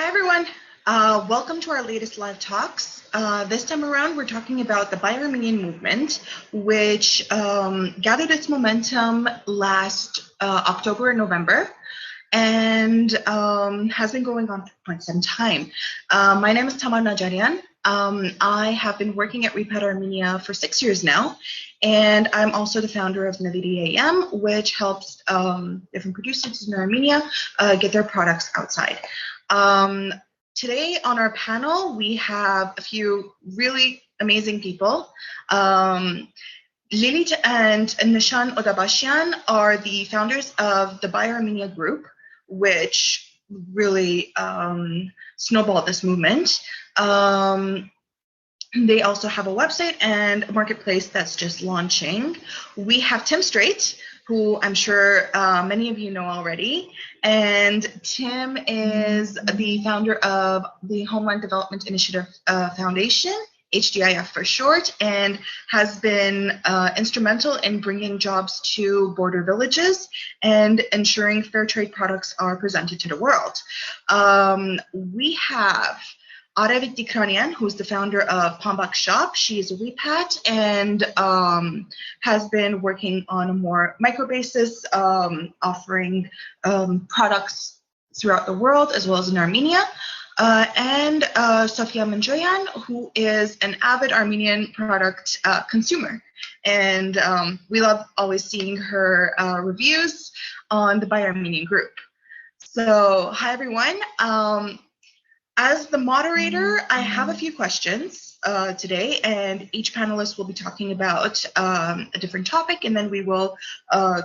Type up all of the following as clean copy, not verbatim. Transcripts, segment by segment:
Hi, everyone. Welcome to our latest live talks. This time around, we're talking about the Buy Armenian movement, which gathered its momentum last October and November, and has been going on for quite some time. My name is Tamar Najarian. I have been working at Buy Armenia for 6 years now, and I'm also the founder of Nvirir.am, which helps different producers in Armenia get their products outside. Today on our panel, we have a few really amazing people. Lilit and Nishan Odabashian are the founders of the Buy Armenia group, which really snowballed this movement. They also have a website and a marketplace that's just launching. We have Tim Straight, who I'm sure many of you know already. And Tim is the founder of the Homeland Development Initiative Foundation, HDIF for short, and has been instrumental in bringing jobs to border villages and ensuring fair trade products are presented to the world. We have Arevik Tigranyan, who's the founder of Bambak shop. She is a repat and has been working on a more micro basis, offering products throughout the world as well as in Armenia. And Sofia Mnjoyan, who is an avid Armenian product consumer. And we love always seeing her reviews on the Buy Armenian group. So, hi everyone. As the moderator, I have a few questions today, and each panelist will be talking about a different topic, and then we will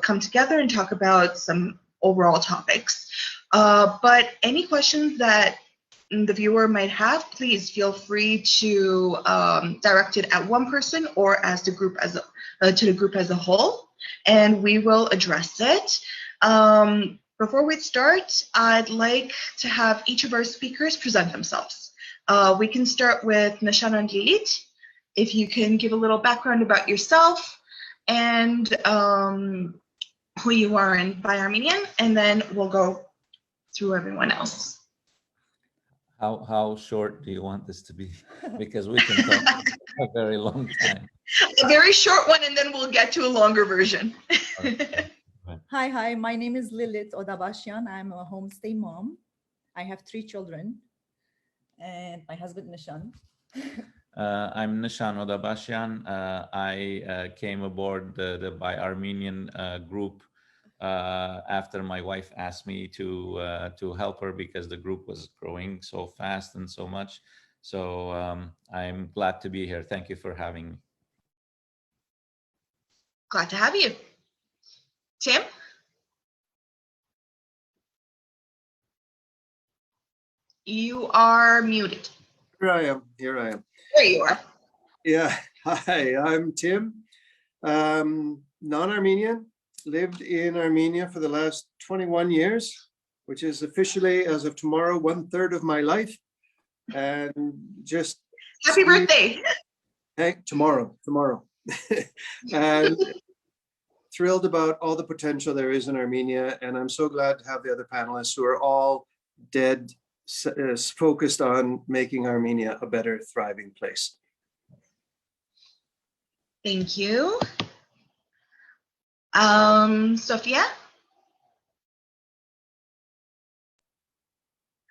come together and talk about some overall topics. But any questions that the viewer might have, please feel free to direct it at one person or as the group as to the group as a whole, and we will address it. Before we start, I'd like to have each of our speakers present themselves. We can start with Nishan and Lilit. If you can give a little background about yourself and who you are in Buy Armenian, and then we'll go through everyone else. How short do you want this to be? Because we can talk a very long time. A very short one, and then we'll get to a longer version. Okay. Hi, my name is Lilit Odabashian. I'm a homestay mom. I have 3 children and my husband Nishan. I'm Nishan Odabashian. I came aboard the Buy Armenian group after my wife asked me to help her because the group was growing so fast and so much. So I'm glad to be here. Thank you for having me. Glad to have you. Tim? You are muted. Here I am. There you are. Yeah. Hi, I'm Tim. Non-Armenian. Lived in Armenia for the last 21 years, which is officially, as of tomorrow, 1/3 of my life. And just happy birthday. Hey, tomorrow. And thrilled about all the potential there is in Armenia. And I'm so glad to have the other panelists who are all dead focused on making Armenia a better, thriving place. Thank you. Sofia?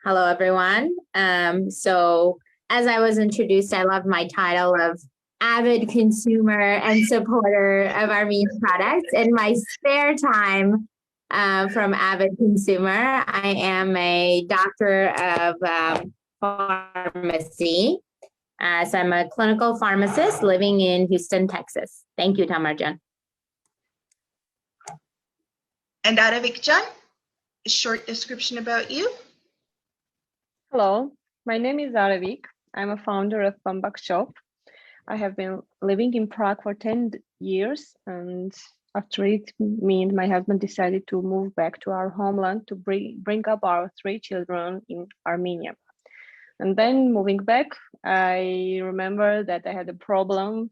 Hello, everyone. So as I was introduced, I love my title of avid consumer and supporter of Armenian products. In my spare time, from avid consumer, I am a doctor of pharmacy. So I'm a clinical pharmacist living in Houston, Texas. Thank you, Tamarjan. And Arevik-jan, a short description about you. Hello, my name is Arevik. I'm a founder of Bambak shop. I have been living in Prague for 10 years, and after it, me and my husband decided to move back to our homeland to bring up our 3 children in Armenia. And then moving back, I remember that I had a problem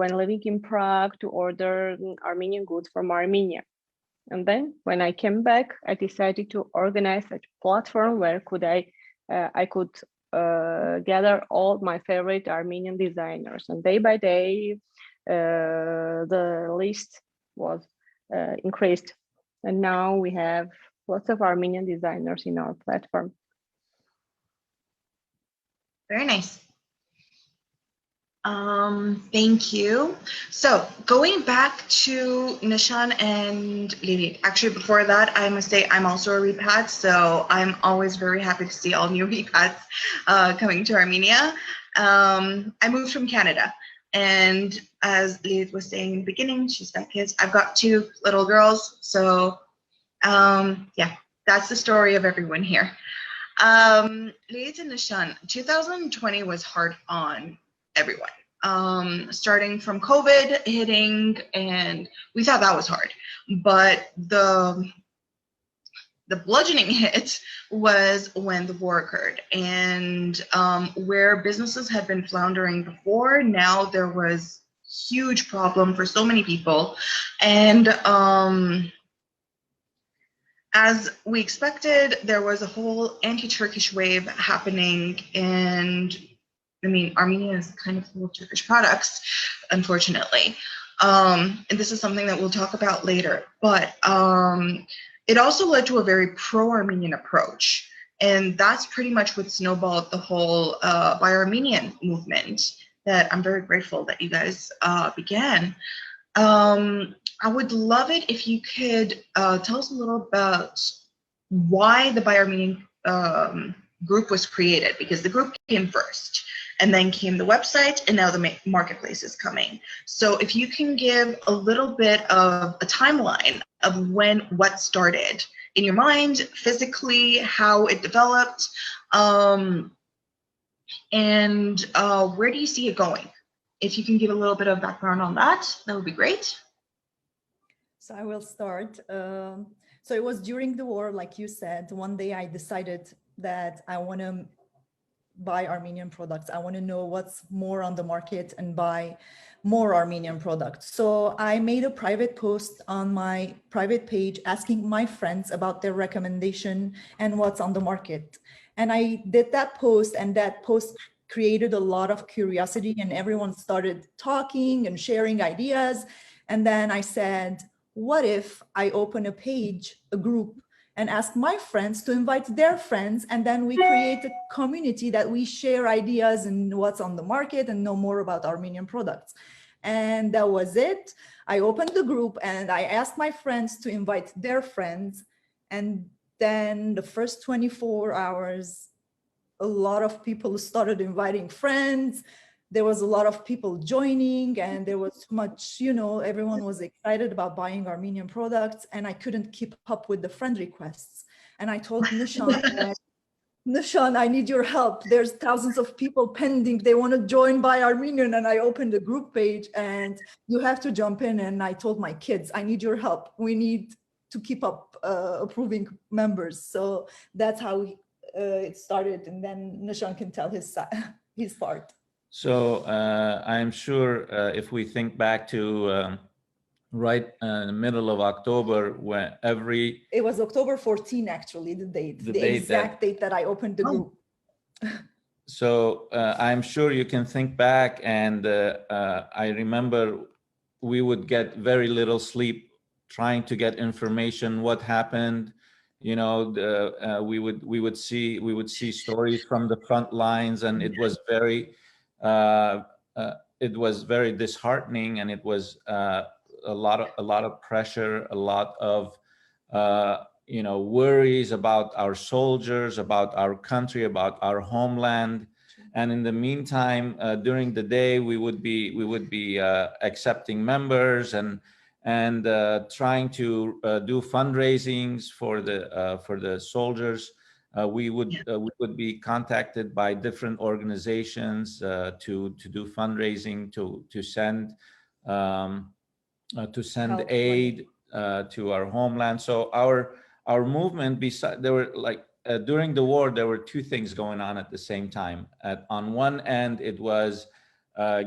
when living in Prague to order Armenian goods from Armenia. And then when I came back, I decided to organize a platform where could I I could gather all my favorite Armenian designers, and day by day the list was increased, and now we have lots of Armenian designers in our platform. Very nice. Thank you. So going back to Nishan and Lilit. Actually, before that, I must say I'm also a repat, so I'm always very happy to see all new repats coming to Armenia. I moved from Canada, and as Lilit was saying in the beginning, she's got kids. I've got 2 little girls, so yeah, that's the story of everyone here. Lilit and Nishan, 2020 was hard on everyone. Starting from COVID hitting, and we thought that was hard, but the bludgeoning hit was when the war occurred, and where businesses had been floundering before, now there was huge problem for so many people, and as we expected, there was a whole anti-Turkish wave happening, and I mean, Armenia is kind of full of Turkish products, unfortunately. And this is something that we'll talk about later. But it also led to a very pro-Armenian approach. And that's pretty much what snowballed the whole Buy Armenian movement that I'm very grateful that you guys began. I would love it if you could tell us a little about why the Buy Armenian group was created, because the group came first, and then came the website, and now the marketplace is coming. So if you can give a little bit of a timeline of what started in your mind, physically, how it developed, and where do you see it going? If you can give a little bit of background on that, that would be great. So I will start. So it was during the war, like you said. One day I decided that I want to buy Armenian products. I want to know what's more on the market and buy more Armenian products. So I made a private post on my private page asking my friends about their recommendation and what's on the market. And I did that post, and that post created a lot of curiosity, and everyone started talking and sharing ideas. And then I said, what if I open a page, a group, and ask my friends to invite their friends, and then we create a community that we share ideas and what's on the market and know more about Armenian products. And that was it. I opened the group and I asked my friends to invite their friends. And then the first 24 hours, a lot of people started inviting friends. There was a lot of people joining, and there was too much, everyone was excited about buying Armenian products, and I couldn't keep up with the friend requests. And I told Nishan, Nishan, I need your help. There's thousands of people pending. They want to join Buy Armenian. And I opened a group page, and you have to jump in. And I told my kids, I need your help. We need to keep up approving members. So that's how it started. And then Nishan can tell his part. So I'm sure if we think back to right in the middle of October, when it was October 14, actually, the exact date that I opened the group. So I'm sure you can think back, and I remember we would get very little sleep trying to get information, what happened. We would see stories from the front lines, and it was very disheartening, and it was a lot of pressure, a lot of worries about our soldiers, about our country, about our homeland. And in the meantime, during the day, we would be accepting members and trying to do fundraisings for the soldiers. We would be contacted by different organizations to do fundraising, to send aid to our homeland. So our movement, there were during the war, there were two things going on at the same time. On one end, it was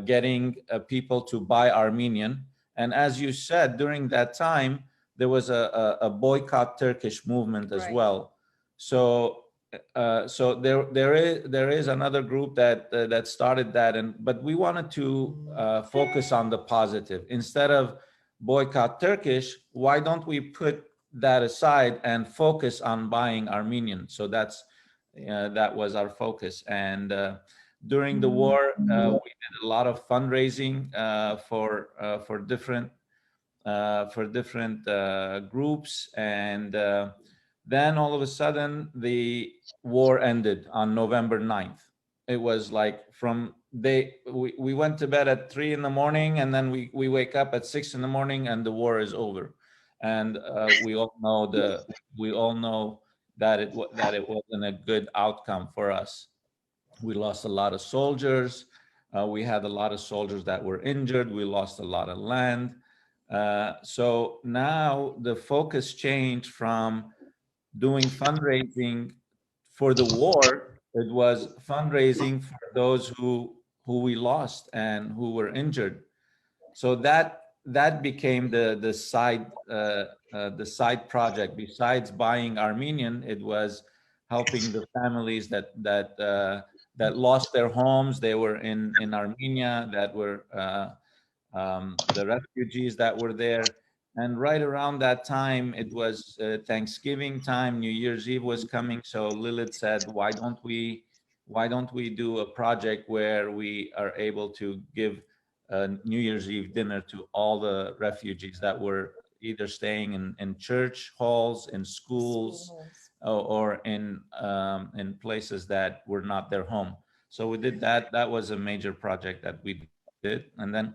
getting people to buy Armenian, and as you said, during that time there was a boycott Turkish movement as well. So so there is another group that started that, but we wanted to focus on the positive. Instead of boycott Turkish, why don't we put that aside and focus on buying Armenian? So that was our focus. And during the war, we did a lot of fundraising for different groups, and then all of a sudden the war ended on November 9th. It was like we went to bed at 3 in the morning, and then we wake up at 6 in the morning and the war is over. And we all know that it wasn't a good outcome for us. We lost a lot of soldiers. We had a lot of soldiers that were injured. We lost a lot of land. So now the focus changed from doing fundraising for the war. It was fundraising for those who we lost and who were injured. So that became the side project. Besides buying Armenian, it was helping the families that lost their homes. They were in Armenia, that were the refugees that were there. And right around that time, it was Thanksgiving time, New Year's Eve was coming. So Lilit said, why don't we do a project where we are able to give a New Year's Eve dinner to all the refugees that were either staying in church halls, in schools, or in places that were not their home. So we did that. That was a major project that we did. And then,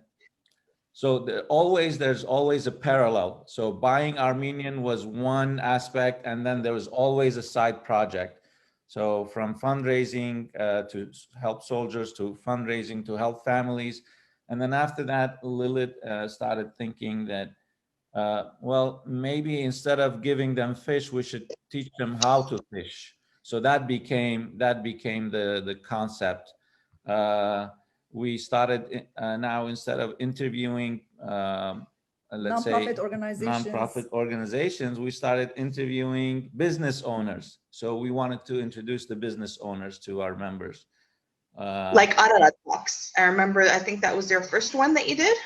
so there's always a parallel. So buying Armenian was one aspect, and then there was always a side project. So from fundraising to help soldiers, to fundraising to help families. And then after that, Lilit started thinking that, well, maybe instead of giving them fish, we should teach them how to fish. So that became the concept. We started now, instead of interviewing, let's say nonprofit organizations, we started interviewing business owners. So we wanted to introduce the business owners to our members. Like Ararat Talks. I remember, I think that was their first one that you did.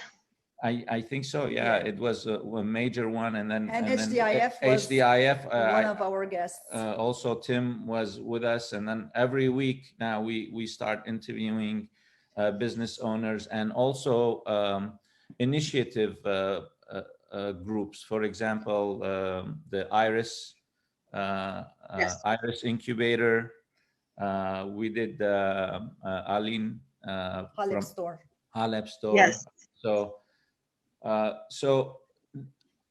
I think so. Yeah, it was a major one, and then HDIF was one of our guests. Also, Tim was with us, and then every week now we start interviewing business owners, and also initiative groups. For example, the Iris Iris Incubator. We did Aline Halep store. Halep store. Yes. So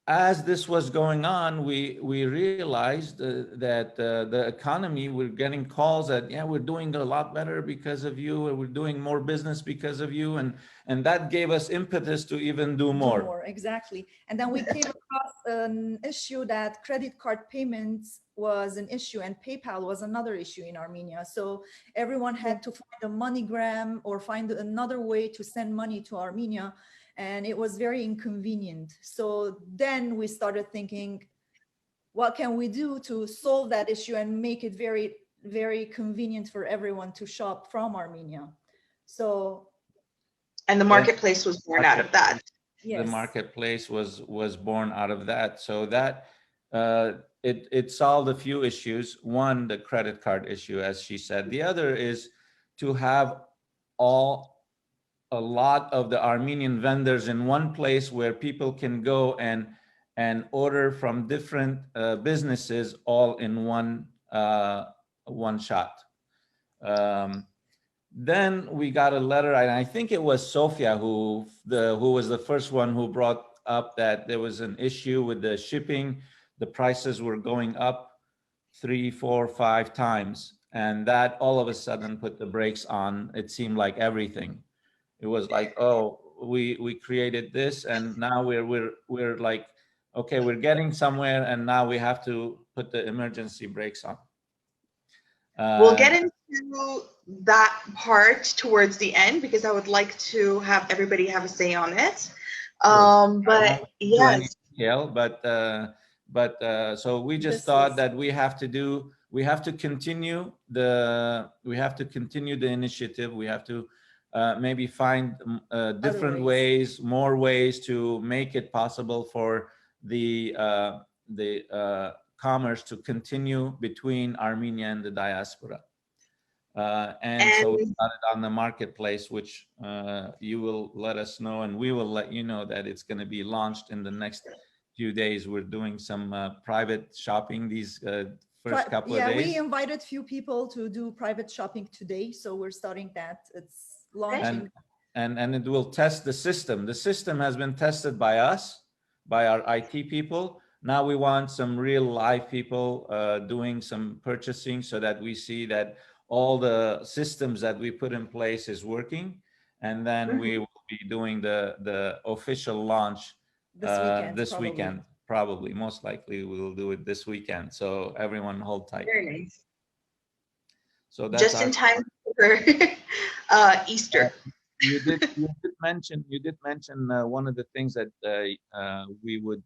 as this was going on, we realized that the economy, we're getting calls that, yeah, we're doing a lot better because of you, and we're doing more business because of you, and that gave us impetus to even do more. Exactly. And then we came across an issue that credit card payments was an issue, and PayPal was another issue in Armenia. So everyone had to find a MoneyGram or find another way to send money to Armenia. And it was very inconvenient. So then we started thinking, what can we do to solve that issue and make it very, very convenient for everyone to shop from Armenia? So, and the marketplace was born out of that. Yes. The marketplace was born out of that. So that it solved a few issues. One, the credit card issue, as she said. The other is to have a lot of the Armenian vendors in one place where people can go and order from different businesses all in one shot. Then we got a letter, and I think it was Sofia who was the first one who brought up that there was an issue with the shipping. The prices were going up 3, 4, 5 times, and that all of a sudden put the brakes on, it seemed like, everything. It was like, oh, we created this, and now we're like, okay, we're getting somewhere, and now we have to put the emergency brakes on. We'll get into that part towards the end, because I would like to have everybody have a say on it. But yes. So we just thought that we have to do we have to continue the initiative. We have to maybe find different ways, more ways to make it possible for the commerce to continue between Armenia and the diaspora. And so we got it on the marketplace, which you will let us know, and we will let you know that it's going to be launched in the next few days. We're doing some private shopping these first couple of days. Yeah, we invited few people to do private shopping today, so we're starting that. It's launching. And it will test the system. The system has been tested by us, by our IT people. Now we want some real live people doing some purchasing so that we see that all the systems that we put in place is working. And then we will be doing the official launch this weekend. Probably, most likely we will do it this weekend. So everyone hold tight. Very nice. So that's just in time for Easter. You did mention one of the things that we would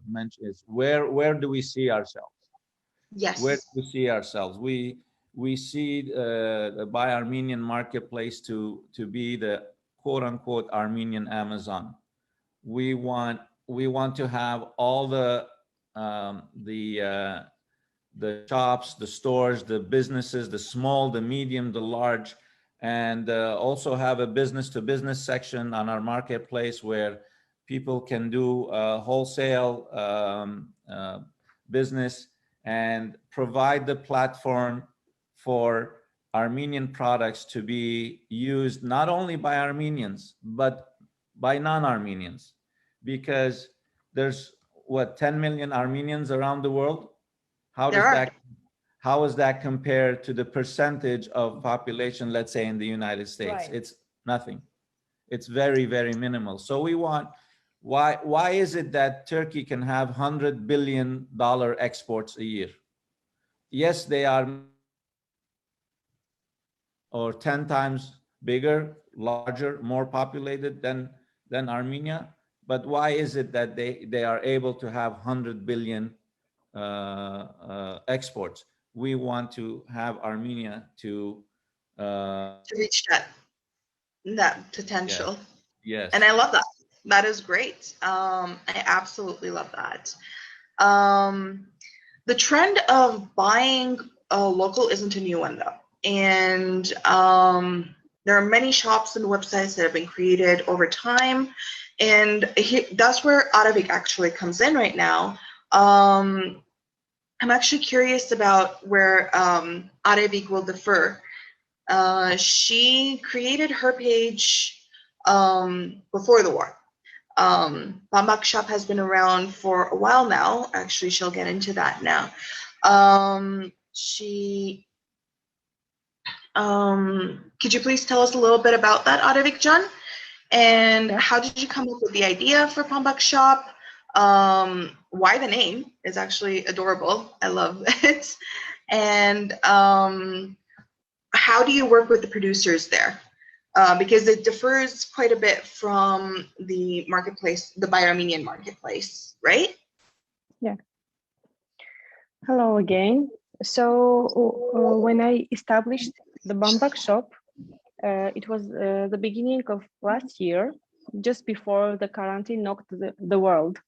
mention is where do we see ourselves? Yes. Where do we see ourselves? We see the Buy Armenian marketplace to be the quote unquote Armenian Amazon. We want to have all the shops, the stores, the businesses, the small, the medium, the large, and also have a business to business section on our marketplace where people can do wholesale business and provide the platform for Armenian products to be used not only by Armenians, but by non-Armenians, because there's 10 million Armenians around the world. How is that compared to the percentage of population, let's say in the United States? Right. It's nothing. It's very, very minimal. So we want, why is it that Turkey can have $100 billion exports a year? Yes, they are, or 10 times bigger, larger, more populated than Armenia. But why is it that they are able to have 100 billion exports? We want to have Armenia to reach that potential. Yes. And I love that. That is great. I absolutely love that. The trend of buying local isn't a new one though. And there are many shops and websites that have been created over time. And that's where Arevik actually comes in right now. I'm actually curious about where Arevik will differ. She created her page before the war. Bambak shop has been around for a while now. Actually, she'll get into that now. Could you please tell us a little bit about that, Arevik Can? And how did you come up with the idea for Bambak shop? Why the name is actually adorable. I love it. And how do you work with the producers there? Because it differs quite a bit from the marketplace, the Buy Armenian marketplace, right? Yeah. Hello again. So when I established the Bambak shop, it was the beginning of last year, just before the quarantine knocked the world.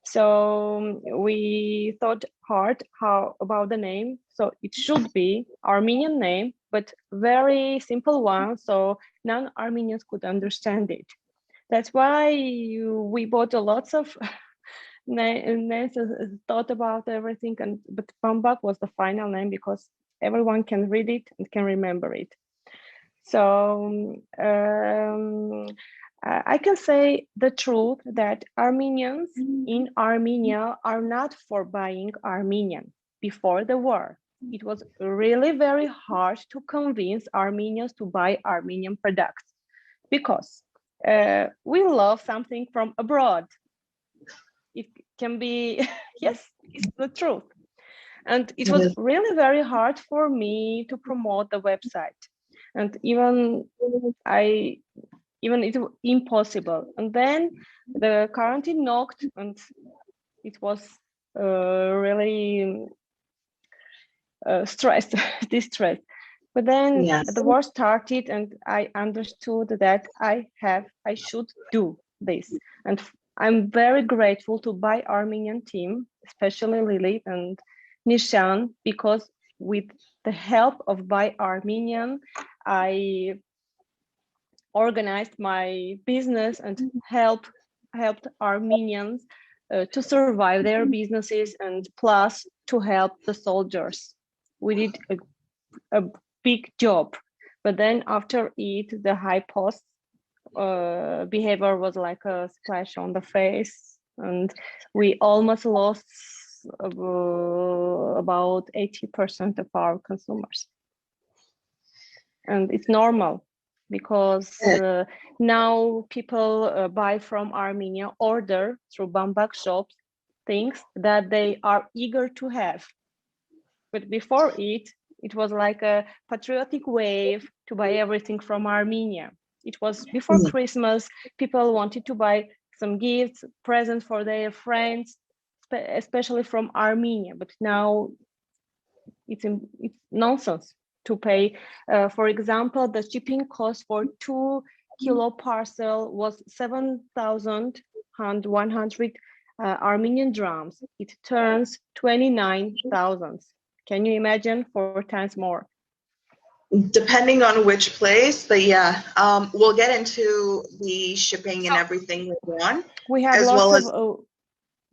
So we thought hard about the name. So it should be Armenian name, but very simple one, so non-Armenians could understand it. That's why we bought a lots of names, thought about everything, but Bambak was the final name because everyone can read it and can remember it. So I can say the truth that Armenians in Armenia are not for buying Armenian. Before the war, it was really very hard to convince Armenians to buy Armenian products because we love something from abroad. It can be, yes, it's the truth. And it was really very hard for me to promote the website. And even it was impossible. And then the quarantine knocked and it was really, stressed, distressed. But then Yes. the war started, and I understood that I should do this. And I'm very grateful to Buy Armenian team, especially Lilit and Nishan, because with the help of Buy Armenian, I organized my business and helped Armenians to survive their businesses, and plus to help the soldiers. We did a big job, but then after it, the high post behavior was like a splash on the face, and we almost lost about 80% of our consumers. And it's normal, because now people buy from Armenia, order through Bambak shops, things that they are eager to have. But before it was like a patriotic wave to buy everything from Armenia. It was before Christmas, people wanted to buy some gifts, presents for their friends, especially from Armenia. But now it's nonsense to pay. For example, the shipping cost for 2 kilo parcel was 7,100 Armenian drams. It turns 29,000. Can you imagine? 4 times more. Depending on which place, but yeah, we'll get into the shipping and everything later on. We have as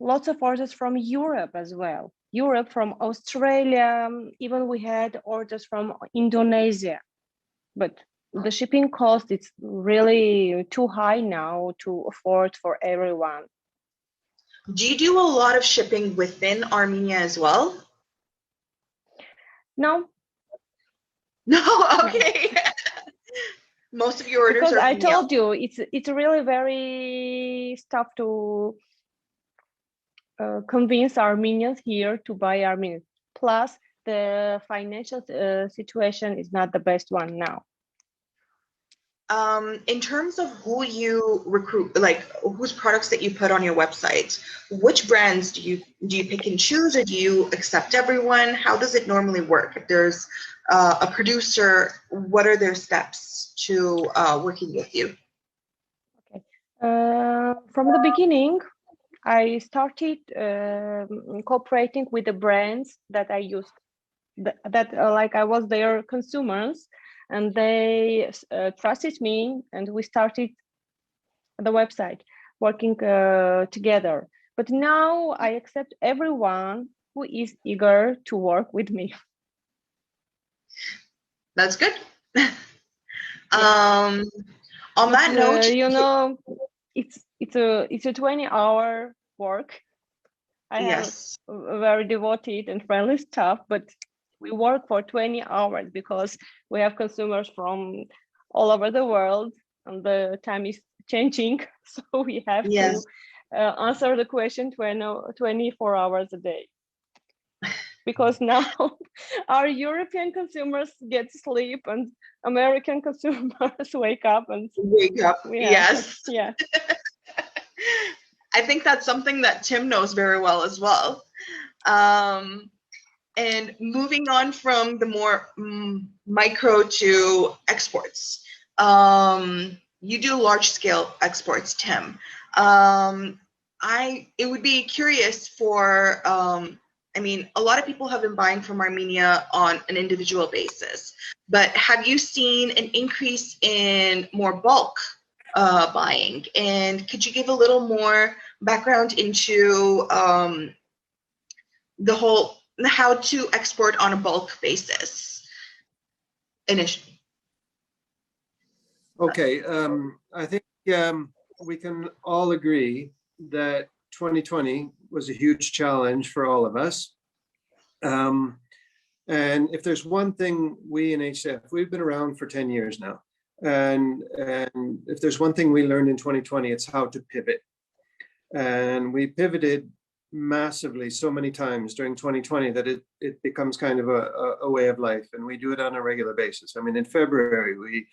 lots of orders from Europe as well. Europe, from Australia, even we had orders from Indonesia. But the shipping cost is really too high now to afford for everyone. Do you do a lot of shipping within Armenia as well? No. No, okay. Most of your orders because are I told you it's really very tough to convince Armenians here to buy Armenian. Plus, the financial situation is not the best one now. In terms of who you recruit, like whose products that you put on your website, which brands do you pick and choose, or do you accept everyone? How does it normally work? If there's a producer, what are their steps to working with you? Okay. From the beginning, I started cooperating with the brands that I used, like I was their consumers, and they trusted me, and we started the website working together. But now I accept everyone who is eager to work with me. That's good. On that note, you know, it's a 20-hour work. I have a very devoted and friendly staff, but we work for 20 hours because we have consumers from all over the world, and the time is changing. So we have to answer the question 24 hours a day. Because now our European consumers get sleep and American consumers wake up. Yes. Yeah. I think that's something that Tim knows very well as well. And moving on from the more micro to exports, you do large scale exports, Tim. It would be curious for, I mean, a lot of people have been buying from Armenia on an individual basis, but have you seen an increase in more bulk buying? And could you give a little more background into the whole, how to export on a bulk basis initially? Okay, I think we can all agree that 2020 was a huge challenge for all of us. And if there's one thing we in HDIF, we've been around for 10 years now. And if there's one thing we learned in 2020, it's how to pivot. And we pivoted massively so many times during 2020 that it becomes kind of a way of life, and we do it on a regular basis. I mean, in February,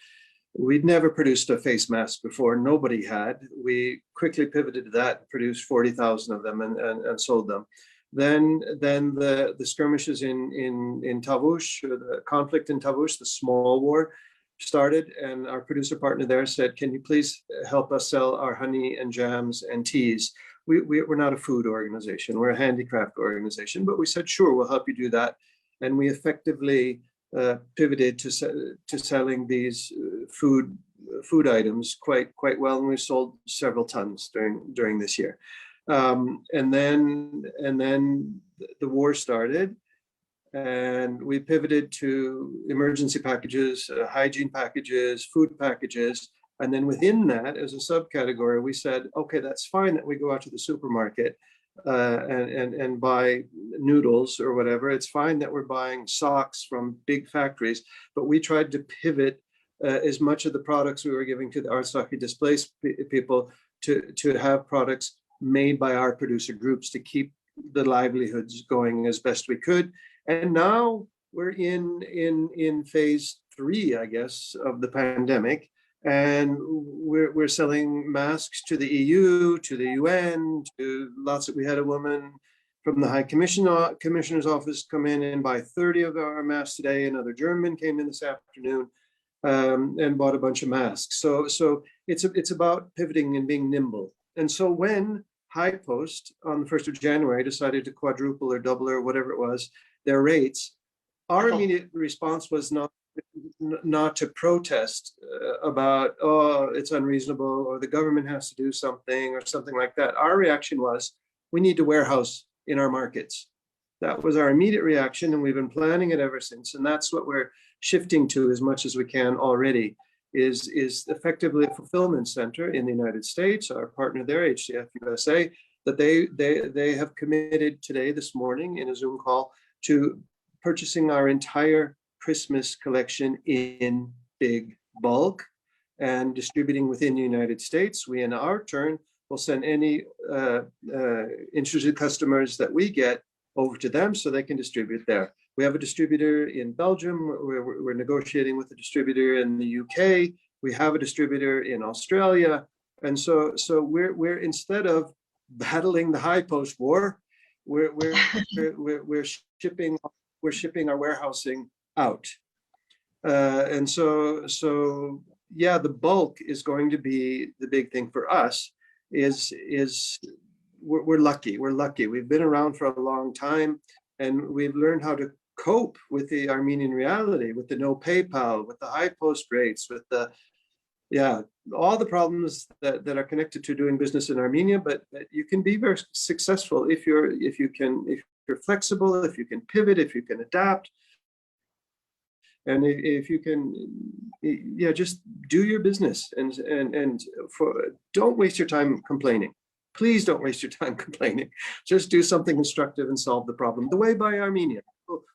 we'd never produced a face mask before. Nobody had. We quickly pivoted to that, produced 40,000 of them and sold them. Then the skirmishes in Tavush, the conflict in Tavush, the small war, started, and our producer partner there said, "Can you please help us sell our honey and jams and teas?" We're not a food organization; we're a handicraft organization. But we said, "Sure, we'll help you do that," and we effectively pivoted to selling these food items quite well, and we sold several tons during this year. And then the war started, and we pivoted to emergency packages, hygiene packages, food packages. And then within that, as a subcategory, we said, okay, that's fine that we go out to the supermarket and buy noodles or whatever. It's fine that we're buying socks from big factories, but we tried to pivot as much of the products we were giving to the Artsakhi displaced people to have products made by our producer groups to keep the livelihoods going as best we could. And now we're in phase 3, I guess, of the pandemic, and we're selling masks to the EU, to the UN, to lots of. We had a woman from the High Commissioner's office come in and buy 30 of our masks today. Another German came in this afternoon and bought a bunch of masks. So it's about pivoting and being nimble. And so when High Post on the 1st of January decided to quadruple or double or whatever it was, their rates, our immediate response was not to protest about, oh, it's unreasonable, or the government has to do something, or something like that. Our reaction was, we need to warehouse in our markets. That was our immediate reaction, and we've been planning it ever since. And that's what we're shifting to as much as we can already, is effectively a fulfillment center in the United States. Our partner there, HDIF USA, that they have committed today, this morning, in a Zoom call, to purchasing our entire Christmas collection in big bulk and distributing within the United States. We, in our turn, will send any interested customers that we get over to them so they can distribute there. We have a distributor in Belgium. We're negotiating with a distributor in the UK. We have a distributor in Australia. And so we're instead of battling the High Post war, we're shipping our warehousing out. And so yeah, the bulk is going to be the big thing for us. We're lucky. We've been around for a long time, and we've learned how to cope with the Armenian reality, with the no PayPal, with the High Post rates, with all the problems that are connected to doing business in Armenia. But you can be very successful if you're flexible, if you can pivot, if you can adapt, and if you can, just do your business and don't waste your time complaining. Please don't waste your time complaining. Just do something constructive and solve the problem. The way Buy Armenia.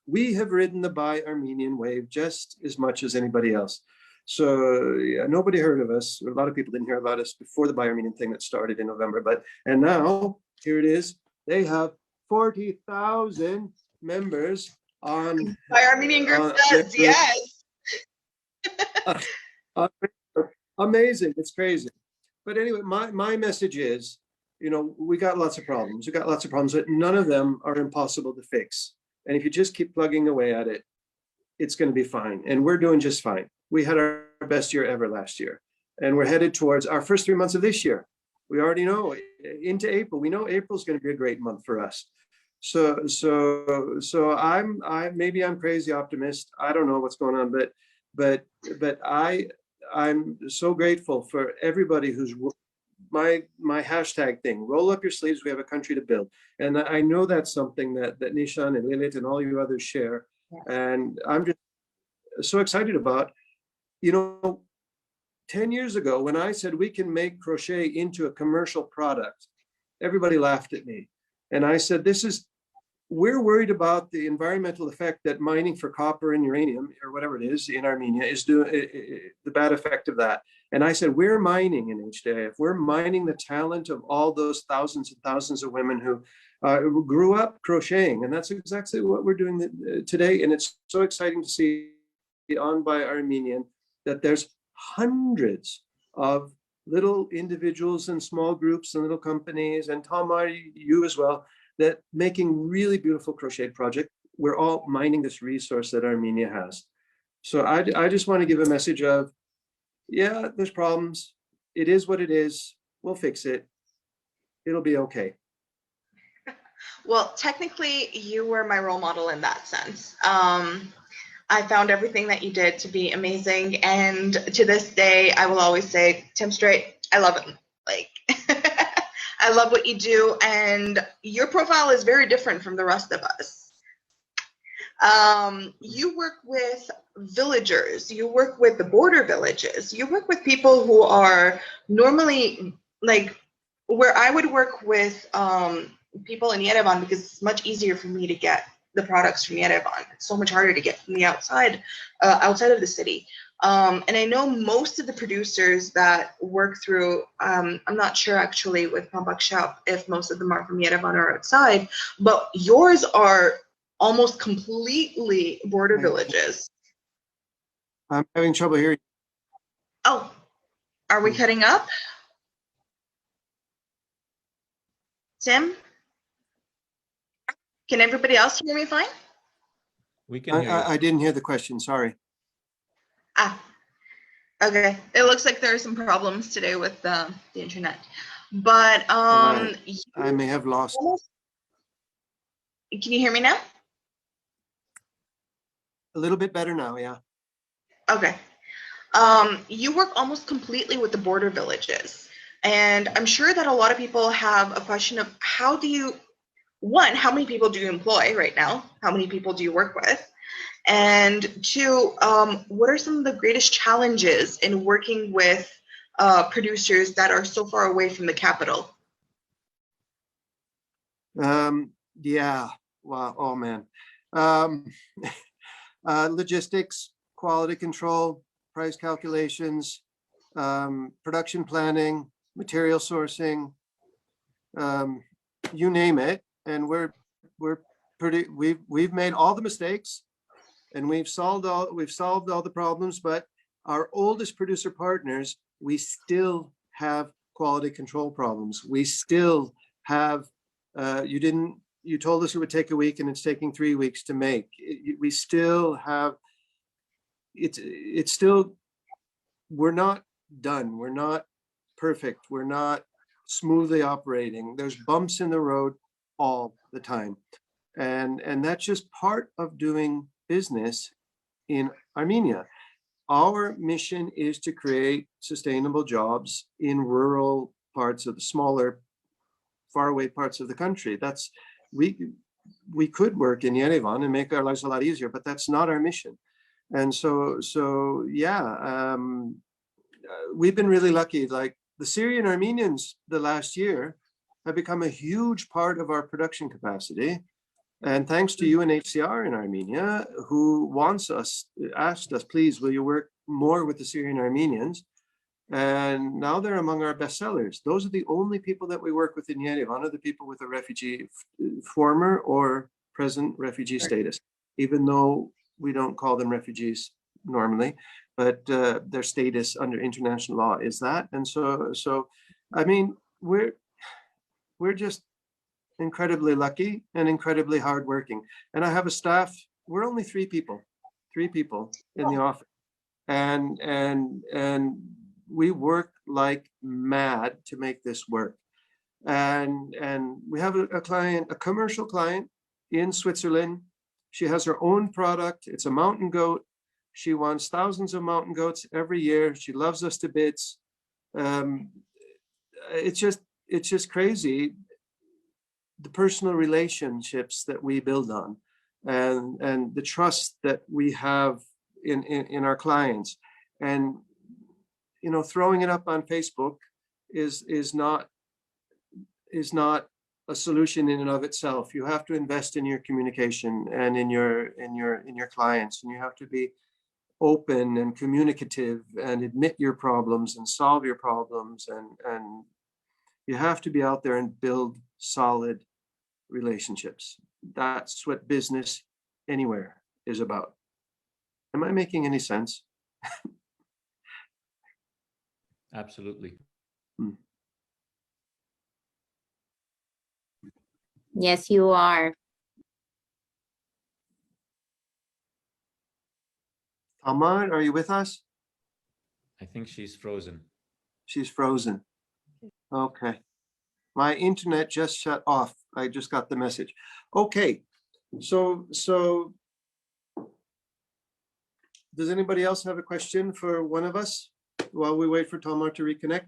We have ridden the Buy Armenian wave just as much as anybody else. So yeah, nobody heard of us. A lot of people didn't hear about us before the Buy Armenian thing that started in November. And now here it is. They have 40,000 members on Buy Armenian group does, yes. Amazing. It's crazy. But anyway, my message is, we got lots of problems. We got lots of problems, but none of them are impossible to fix. And if you just keep plugging away at it, it's going to be fine. And we're doing just fine. We had our best year ever last year, and we're headed towards our first 3 months of this year. We already know into April. We know April's going to be a great month for us. So maybe I'm crazy optimist. I don't know what's going on, but I'm so grateful for everybody who's my hashtag thing. Roll up your sleeves. We have a country to build, and I know that's something that Nishan and Lilit and all you others share. Yes. And I'm just so excited about. 10 years ago, when I said we can make crochet into a commercial product, everybody laughed at me, and I said, we're worried about the environmental effect that mining for copper and uranium, or whatever it is in Armenia, is doing, the bad effect of that. And I said, we're mining in HDIF. We're mining the talent of all those thousands and thousands of women who grew up crocheting. And that's exactly what we're doing today. And it's so exciting to see on Buy Armenian that there's hundreds of little individuals and small groups and little companies, and Tamar, you as well, that making really beautiful crocheted project. We're all mining this resource that Armenia has. So I just want to give a message of, yeah, there's problems. It is what it is. We'll fix it. It'll be okay. Well, technically, you were my role model in that sense. I found everything that you did to be amazing, and to this day, I will always say, Tim Strait, I love him. Like, I love what you do, and your profile is very different from the rest of us. You work with villagers, you work with the border villages, you work with people who are normally, like, where I would work with people in Yerevan, because it's much easier for me to get the products from Yerevan. It's so much harder to get from the outside of the city. And I know most of the producers that work through, I'm not sure actually with Bambak shop if most of them are from Yerevan or outside, but yours are almost completely border villages. I'm having trouble hearing. Oh, are we cutting up? Tim? Can everybody else hear me fine? We can hear you. I didn't hear the question, sorry. Ah, okay. It looks like there are some problems today with the internet. But I may have lost. Can you hear me now? A little bit better now, yeah. Okay. You work almost completely with the border villages. And I'm sure that a lot of people have a question of how many people do you employ right now? How many people do you work with? And two, what are some of the greatest challenges in working with producers that are so far away from the capital? Yeah, wow, oh man. Logistics, quality control, price calculations, production planning, material sourcing, you name it. And we've made all the mistakes, and we've solved all the problems, but our oldest producer partners, we still have quality control problems. We still have, you told us it would take a week and it's taking 3 weeks to make. We still have, it's still, we're not done. We're not perfect. We're not smoothly operating. There's bumps in the road all the time. And that's just part of doing business in Armenia. Our mission is to create sustainable jobs in rural parts of the smaller, faraway parts of the country. That's, we could work in Yerevan and make our lives a lot easier, but that's not our mission. And so yeah, we've been really lucky. Like the Syrian Armenians the last year have become a huge part of our production capacity. And thanks to UNHCR in Armenia, who asked us, please, will you work more with the Syrian Armenians? And now they're among our best sellers. Those are the only people that we work with in Yerevan, are the people with a refugee, former or present refugee status, even though we don't call them refugees normally, but their status under international law is that. And so I mean, we're just incredibly lucky and incredibly hardworking. And I have a staff, we're only three people in the office. And we work like mad to make this work. And we have a client, a commercial client in Switzerland. She has her own product. It's a mountain goat. She wants thousands of mountain goats every year. She loves us to bits. It's just crazy, the personal relationships that we build on, and the trust that we have in our clients. And you know, throwing it up on Facebook is not a solution in and of itself. You have to invest in your communication and in your clients, and you have to be open and communicative and admit your problems and solve your problems, and you have to be out there and build solid relationships. That's what business anywhere is about. Am I making any sense? Absolutely. Yes, you are. Tamar, are you with us? I think she's frozen. She's frozen. Okay. My internet just shut off. I just got the message. Okay. So does anybody else have a question for one of us while we wait for Tamar to reconnect?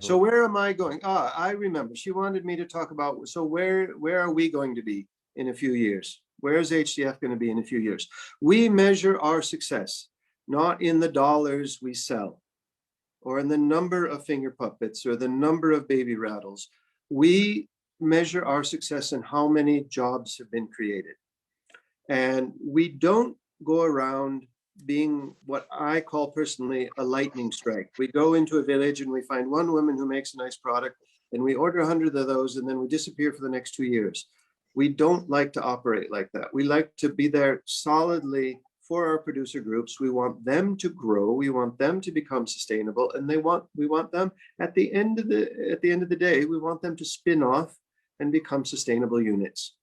So where am I going? I remember. She wanted me to talk about, so where are we going to be in a few years? Where is HDIF going to be in a few years? We measure our success, not in the dollars we sell, or in the number of finger puppets, or the number of baby rattles. We measure our success in how many jobs have been created. And we don't go around being what I call personally a lightning strike. We go into a village and we find one woman who makes a nice product, and we order 100 of those, and then we disappear for the next 2 years. We don't like to operate like that. We like to be there solidly for our producer groups. We want them to grow. We want them to become sustainable, and we want them at the end of the day, we want them to spin off and become sustainable units.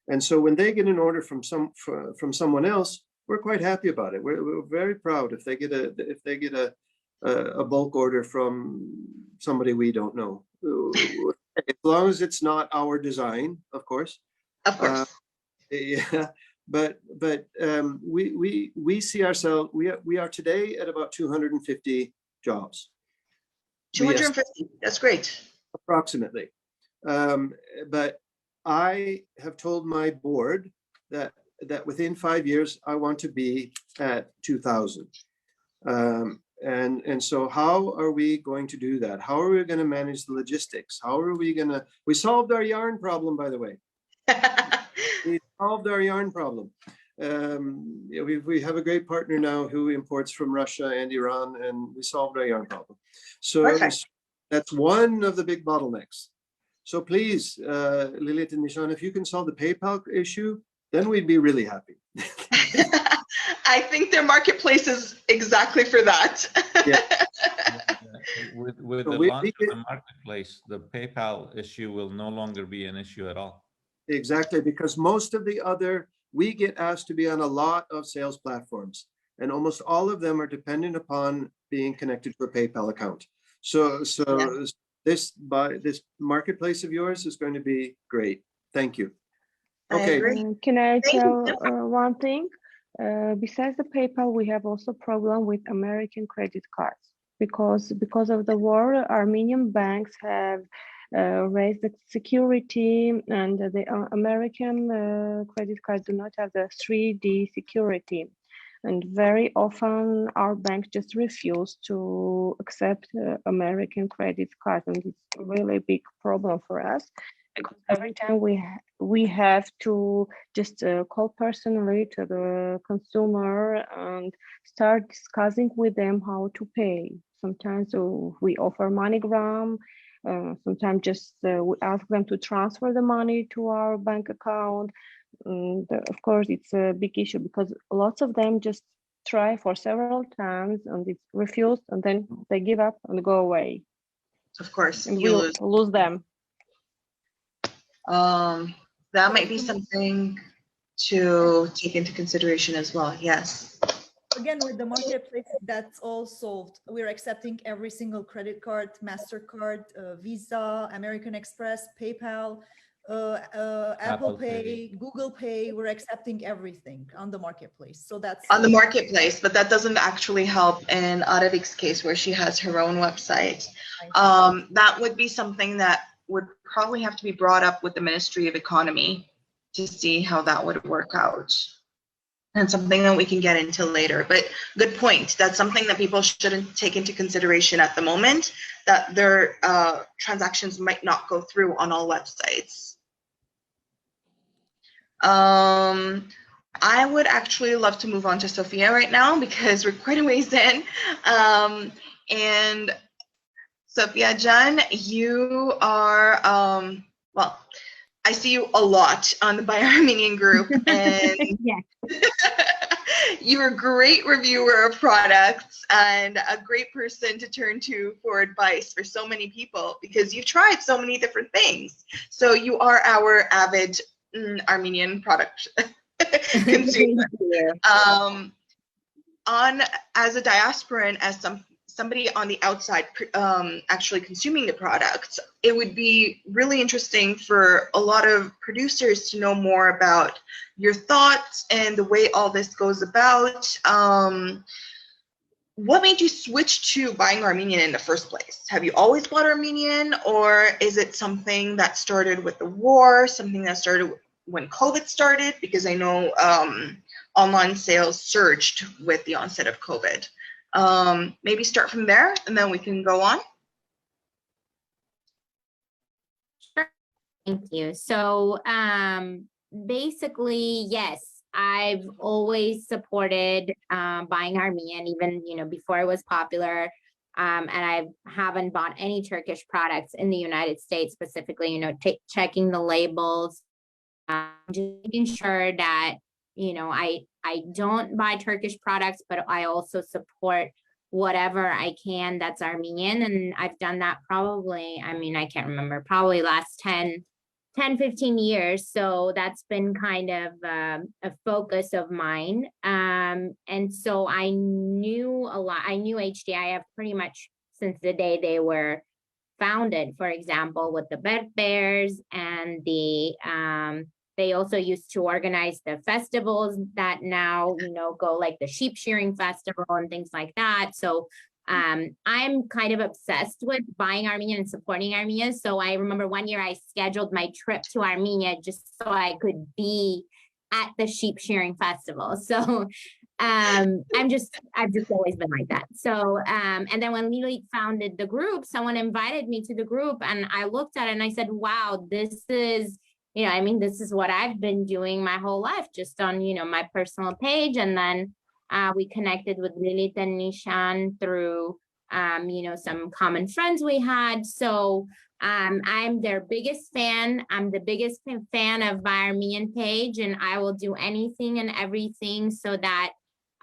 And so when they get an order from someone else, we're quite happy about it. We're very proud if they get a bulk order from somebody we don't know, as long as it's not our design, of course. Of course. Yeah, but we see ourselves. We are today at about 250 jobs. 250. That's great. Approximately. But I have told my board that within 5 years I want to be at 2,000. And so how are we going to do that? How are we going to manage the logistics? How are we going to? We solved our yarn problem, by the way. We solved our yarn problem. We have a great partner now who imports from Russia and Iran, and we solved our yarn problem. So that's one of the big bottlenecks. So please, Lilit and Nishan, if you can solve the PayPal issue, then we'd be really happy. I think their marketplace is exactly for that. Yeah. With the launch of the marketplace, the PayPal issue will no longer be an issue at all. Exactly, because most of the other, we get asked to be on a lot of sales platforms, and almost all of them are dependent upon being connected to a PayPal account. So this marketplace of yours is going to be great. Thank you. Okay. Can I tell one thing? Besides the PayPal, we have also problem with American credit cards because of the war. Armenian banks have raised the security, and the American credit cards do not have the 3D security. And very often our bank just refuse to accept American credit cards, and it's a really big problem for us. Because every time we have to just call personally to the consumer and start discussing with them how to pay. Sometimes we offer MoneyGram. Sometimes just we ask them to transfer the money to our bank account. And of course, it's a big issue because lots of them just try for several times and it's refused, and then they give up and go away. Of course, and we'll lose them. That might be something to take into consideration as well. Yes. Again, with the marketplace, that's all solved. We're accepting every single credit card, MasterCard, Visa, American Express, PayPal, Apple Pay, Google Pay. We're accepting everything on the marketplace. So that's on the marketplace, but that doesn't actually help in Arevik's case where she has her own website. That would be something that would probably have to be brought up with the Ministry of Economy to see how that would work out. And something that we can get into later. But good point. That's something that people shouldn't take into consideration at the moment, that their transactions might not go through on all websites. I would actually love to move on to Sofia right now because we're quite a ways in. And Sofia Mnjoyan, you are, well, I see you a lot on the Buy Armenian group, and You're a great reviewer of products and a great person to turn to for advice for so many people because you've tried so many different things. So you are our avid Armenian product consumer. As a diasporan, as somebody on the outside actually consuming the product, it would be really interesting for a lot of producers to know more about your thoughts and the way all this goes about. What made you switch to buying Armenian in the first place? Have you always bought Armenian, or is it something that started with the war, something that started when COVID started? Because I know online sales surged with the onset of COVID. Maybe start from there and then we can go on. Sure. Thank you. So basically, yes, I've always supported buying Armenian, even before it was popular. And I haven't bought any Turkish products in the United States, specifically, checking the labels, just making sure that I don't buy Turkish products, but I also support whatever I can that's Armenian. And I've done that probably, I can't remember, probably last 10, 15 years. So that's been kind of a focus of mine. And so I knew a lot. I knew HDIF pretty much since the day they were founded, for example, with the Bed Bears and they also used to organize the festivals that now, go like the sheep shearing festival and things like that. So I'm kind of obsessed with buying Armenian and supporting Armenia. So I remember one year I scheduled my trip to Armenia just so I could be at the sheep shearing festival. So I've just always been like that. So and then when Lilit founded the group, someone invited me to the group and I looked at it and I said, wow, this is this is what I've been doing my whole life, just on, my personal page. And then we connected with Lilit and Nishan through, some common friends we had. So I'm their biggest fan. I'm the biggest fan of Buy Armenian page, and I will do anything and everything so that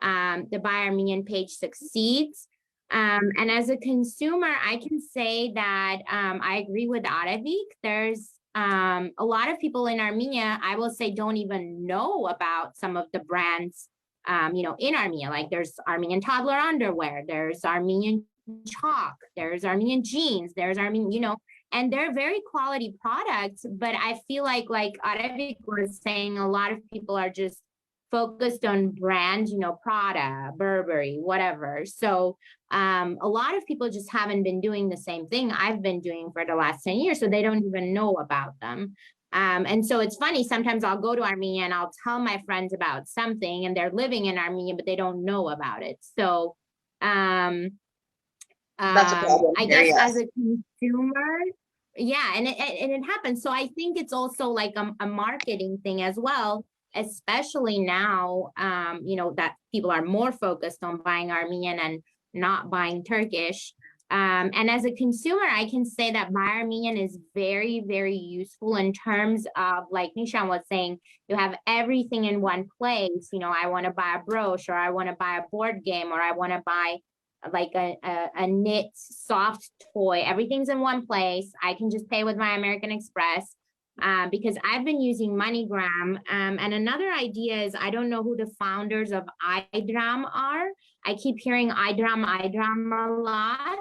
the Buy Armenian page succeeds. And as a consumer, I can say that I agree with Arevik. There's a lot of people in Armenia, I will say, don't even know about some of the brands, in Armenia. Like there's Armenian toddler underwear, there's Armenian chalk, there's Armenian jeans, there's Armenian, and they're very quality products. But I feel like Arevik was saying, a lot of people are just focused on brands, Prada, Burberry, whatever. So a lot of people just haven't been doing the same thing I've been doing for the last 10 years. So they don't even know about them. And so it's funny, sometimes I'll go to Armenia and I'll tell my friends about something and they're living in Armenia, but they don't know about it. So that's a problem. I guess as a consumer, yeah, and it happens. So I think it's also like a marketing thing as well, especially now, that people are more focused on buying Armenian and not buying Turkish. And as a consumer, I can say that Buy Armenian is very, very useful in terms of, like Nishan was saying, you have everything in one place. I want to buy a brooch, or I want to buy a board game, or I want to buy like a knit soft toy. Everything's in one place. I can just pay with my American Express. Because I've been using MoneyGram. And another idea is, I don't know who the founders of iDram are. I keep hearing iDram a lot.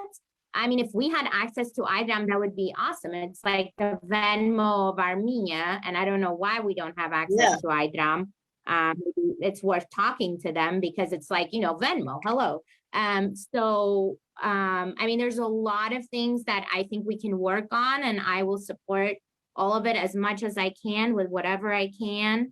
If we had access to iDram, that would be awesome. It's like the Venmo of Armenia, and I don't know why we don't have access to iDram. It's worth talking to them because it's like, Venmo, hello. So there's a lot of things that I think we can work on, and I will support all of it as much as I can with whatever I can.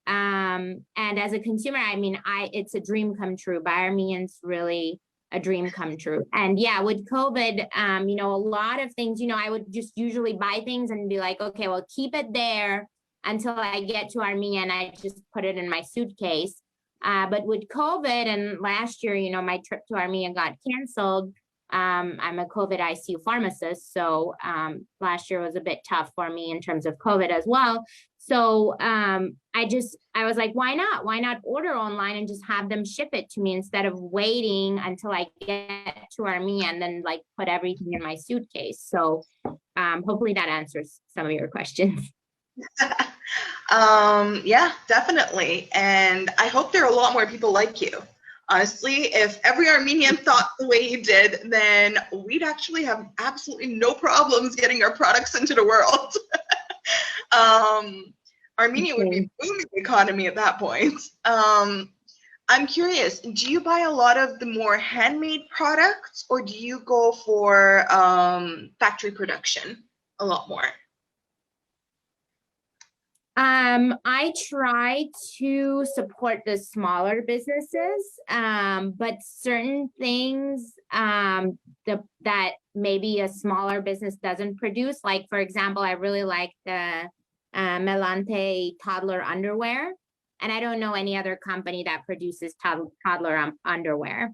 And as a consumer, it's a dream come true. Buy Armenian's really a dream come true. And yeah, with COVID, a lot of things, I would just usually buy things and be like, okay, well, keep it there until I get to Armenia, and I just put it in my suitcase. But with COVID and last year, my trip to Armenia got canceled. I'm a COVID ICU pharmacist, so last year was a bit tough for me in terms of COVID as well. So I was like, why not? Why not order online and just have them ship it to me instead of waiting until I get to Armenia and then like put everything in my suitcase. So hopefully that answers some of your questions. Yeah, definitely. And I hope there are a lot more people like you. Honestly, if every Armenian thought the way you did, then we'd actually have absolutely no problems getting our products into the world. Armenia would be booming economy at that point. I'm curious, do you buy a lot of the more handmade products, or do you go for factory production a lot more? I try to support the smaller businesses, but certain things that maybe a smaller business doesn't produce. Like, for example, I really like the Melante toddler underwear, and I don't know any other company that produces toddler underwear.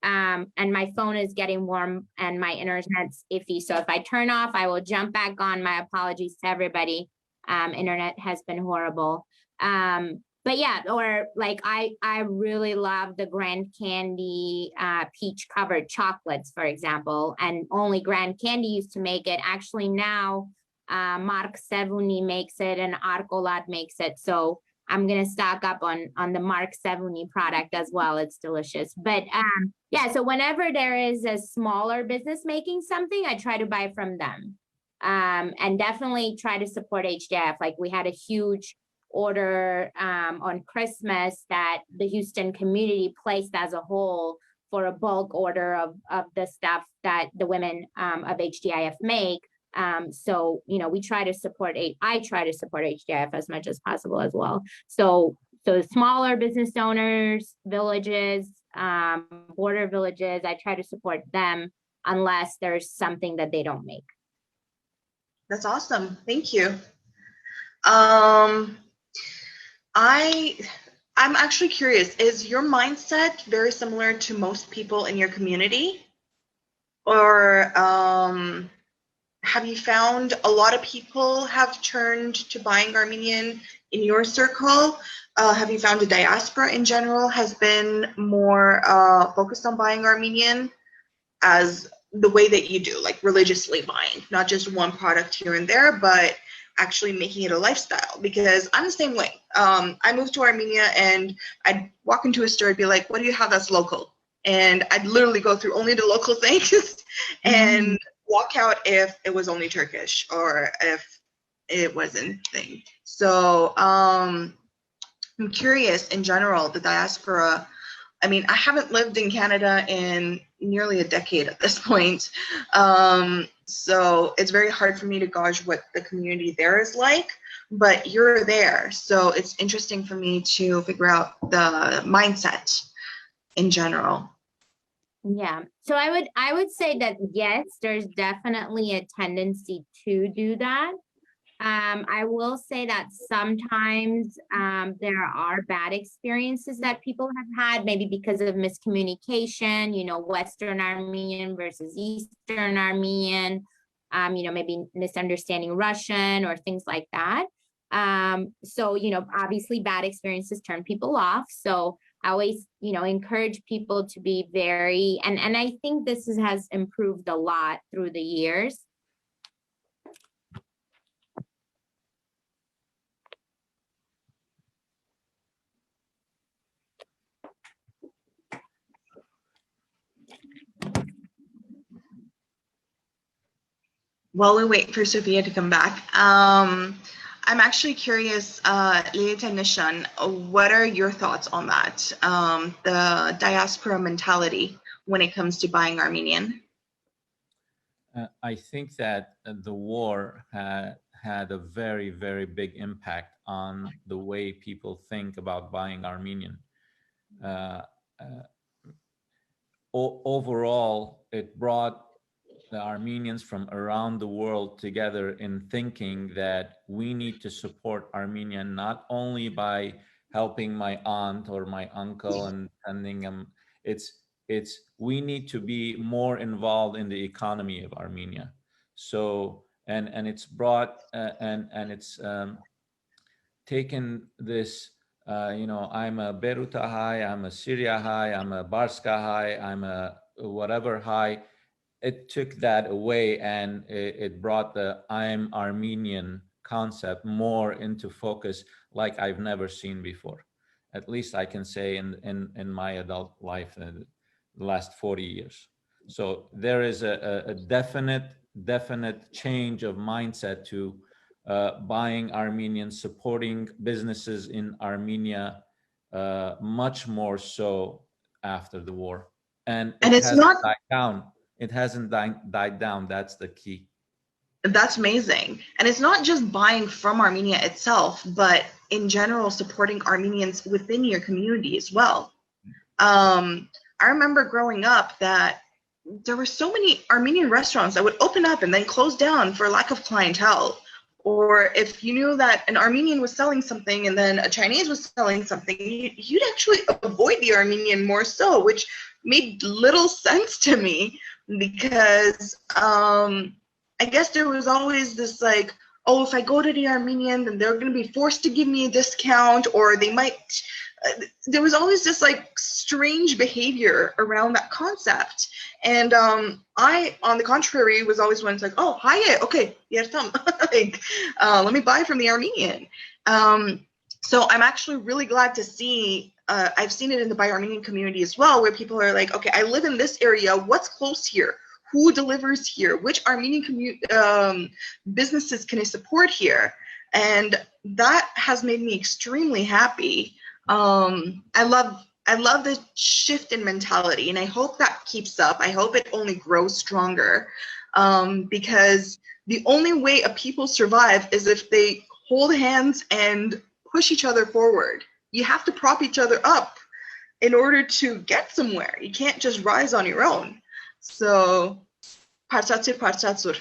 And my phone is getting warm and my internet's iffy. So if I turn off, I will jump back on. My apologies to everybody. Internet has been horrible. But yeah, or like I really love the Grand Candy peach covered chocolates, for example, and only Grand Candy used to make it. Actually now Mark Sevuni makes it and Arcolat makes it. So I'm gonna stock up on the Mark Sevuni product as well. It's delicious. But yeah, so whenever there is a smaller business making something, I try to buy from them. And definitely try to support HDIF. Like we had a huge order on Christmas that the Houston community placed as a whole for a bulk order of the stuff that the women of HDIF make. So, you know, I try to support HDIF as much as possible as well. So smaller business owners, villages, border villages, I try to support them unless there's something that they don't make. That's awesome. Thank you. I'm actually curious, is your mindset very similar to most people in your community? Or have you found a lot of people have turned to buying Armenian in your circle? Have you found the diaspora in general has been more focused on buying Armenian as the way that you do, like religiously buying, not just one product here and there, but actually making it a lifestyle? Because I'm the same way. I moved to Armenia and I'd walk into a store and be like, what do you have that's local? And I'd literally go through only the local things and walk out if it was only Turkish or if it wasn't thing. So I'm curious in general, the diaspora. I mean, I haven't lived in Canada in nearly a decade at this point. So it's very hard for me to gauge what the community there is like, but you're there. So it's interesting for me to figure out the mindset in general. Yeah. So I would say that yes, there's definitely a tendency to do that. I will say that sometimes there are bad experiences that people have had, maybe because of miscommunication, you know, Western Armenian versus Eastern Armenian, you know, maybe misunderstanding Russian or things like that. So, you know, obviously bad experiences turn people off. So I always, you know, encourage people to be very, and I think this has improved a lot through the years. While we wait for Sofia to come back, I'm actually curious, Lilit and Nishan, what are your thoughts on that? The diaspora mentality when it comes to buying Armenian? I think that the war had a very, very big impact on the way people think about buying Armenian. Overall, it brought the Armenians from around the world together in thinking that we need to support Armenia not only by helping my aunt or my uncle and sending them. It's we need to be more involved in the economy of Armenia. So and it's brought and it's taken this, I'm a Beruta high, I'm a Syria high, I'm a Barska high, I'm a whatever high. It took that away, and it brought the I'm Armenian concept more into focus like I've never seen before. At least I can say in my adult life in the last 40 years. So there is a definite change of mindset to buying Armenian, supporting businesses in Armenia, much more so after the war. And it it's hasn't not died down. It hasn't died down. That's the key. That's amazing. And it's not just buying from Armenia itself, but in general, supporting Armenians within your community as well. I remember growing up that there were so many Armenian restaurants that would open up and then close down for lack of clientele. Or if you knew that an Armenian was selling something and then a Chinese was selling something, you'd actually avoid the Armenian more so, which made little sense to me, because I guess there was always this like, oh, if I go to the Armenian, then they're going to be forced to give me a discount, or they might, there was always this like strange behavior around that concept. And I, on the contrary, was always one like, oh, hi, okay, yes, like, let me buy from the Armenian. So I'm actually really glad to see, I've seen it in the Buy Armenian community as well, where people are like, okay, I live in this area, what's close here? Who delivers here? Which Armenian businesses can I support here? And that has made me extremely happy. I love the shift in mentality, and I hope that keeps up. I hope it only grows stronger, because the only way a people survive is if they hold hands and push each other forward. You have to prop each other up in order to get somewhere. You can't just rise on your own. So, parçatsur.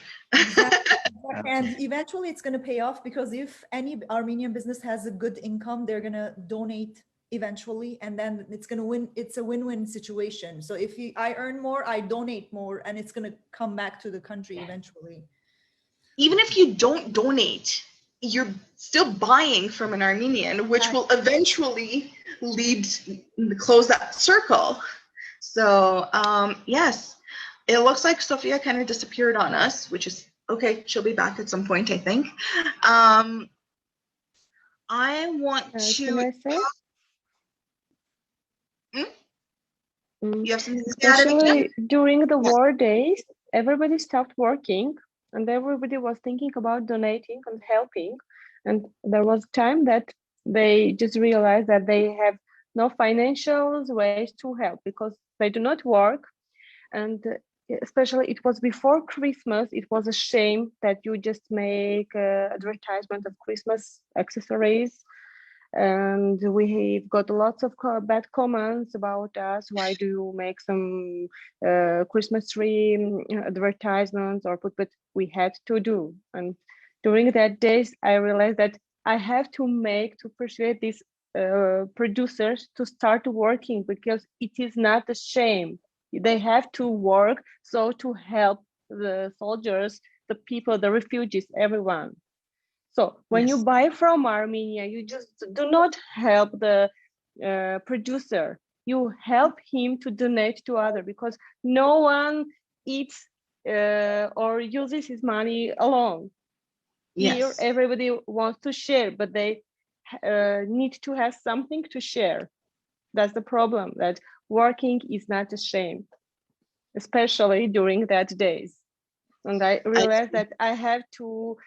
And eventually it's going to pay off, because if any Armenian business has a good income, they're going to donate eventually, and then it's going to win. It's a win-win situation. So if I earn more, I donate more, and it's going to come back to the country eventually. Even if you don't donate, you're still buying from an Armenian, which will eventually close that circle. So yes, it looks like Sofia kind of disappeared on us, which is okay. She'll be back at some point, I think. I want to. Can I say? You have something to add? Especially during the war days, everybody stopped working, and everybody was thinking about donating and helping. And there was time that they just realized that they have no financial ways to help because they do not work. And especially it was before Christmas, it was a shame that you just make advertisement of Christmas accessories. And we got lots of bad comments about us. Why do you make some Christmas tree advertisements or put? But we had to do. And during that days, I realized that I have to persuade these producers to start working, because it is not a shame. They have to work so to help the soldiers, the people, the refugees, everyone. So when you buy from Armenia, you just do not help the producer. You help him to donate to others, because no one eats or uses his money alone. Yes. Here, everybody wants to share, but they need to have something to share. That's the problem, that working is not a shame, especially during that days. And I realized that I have to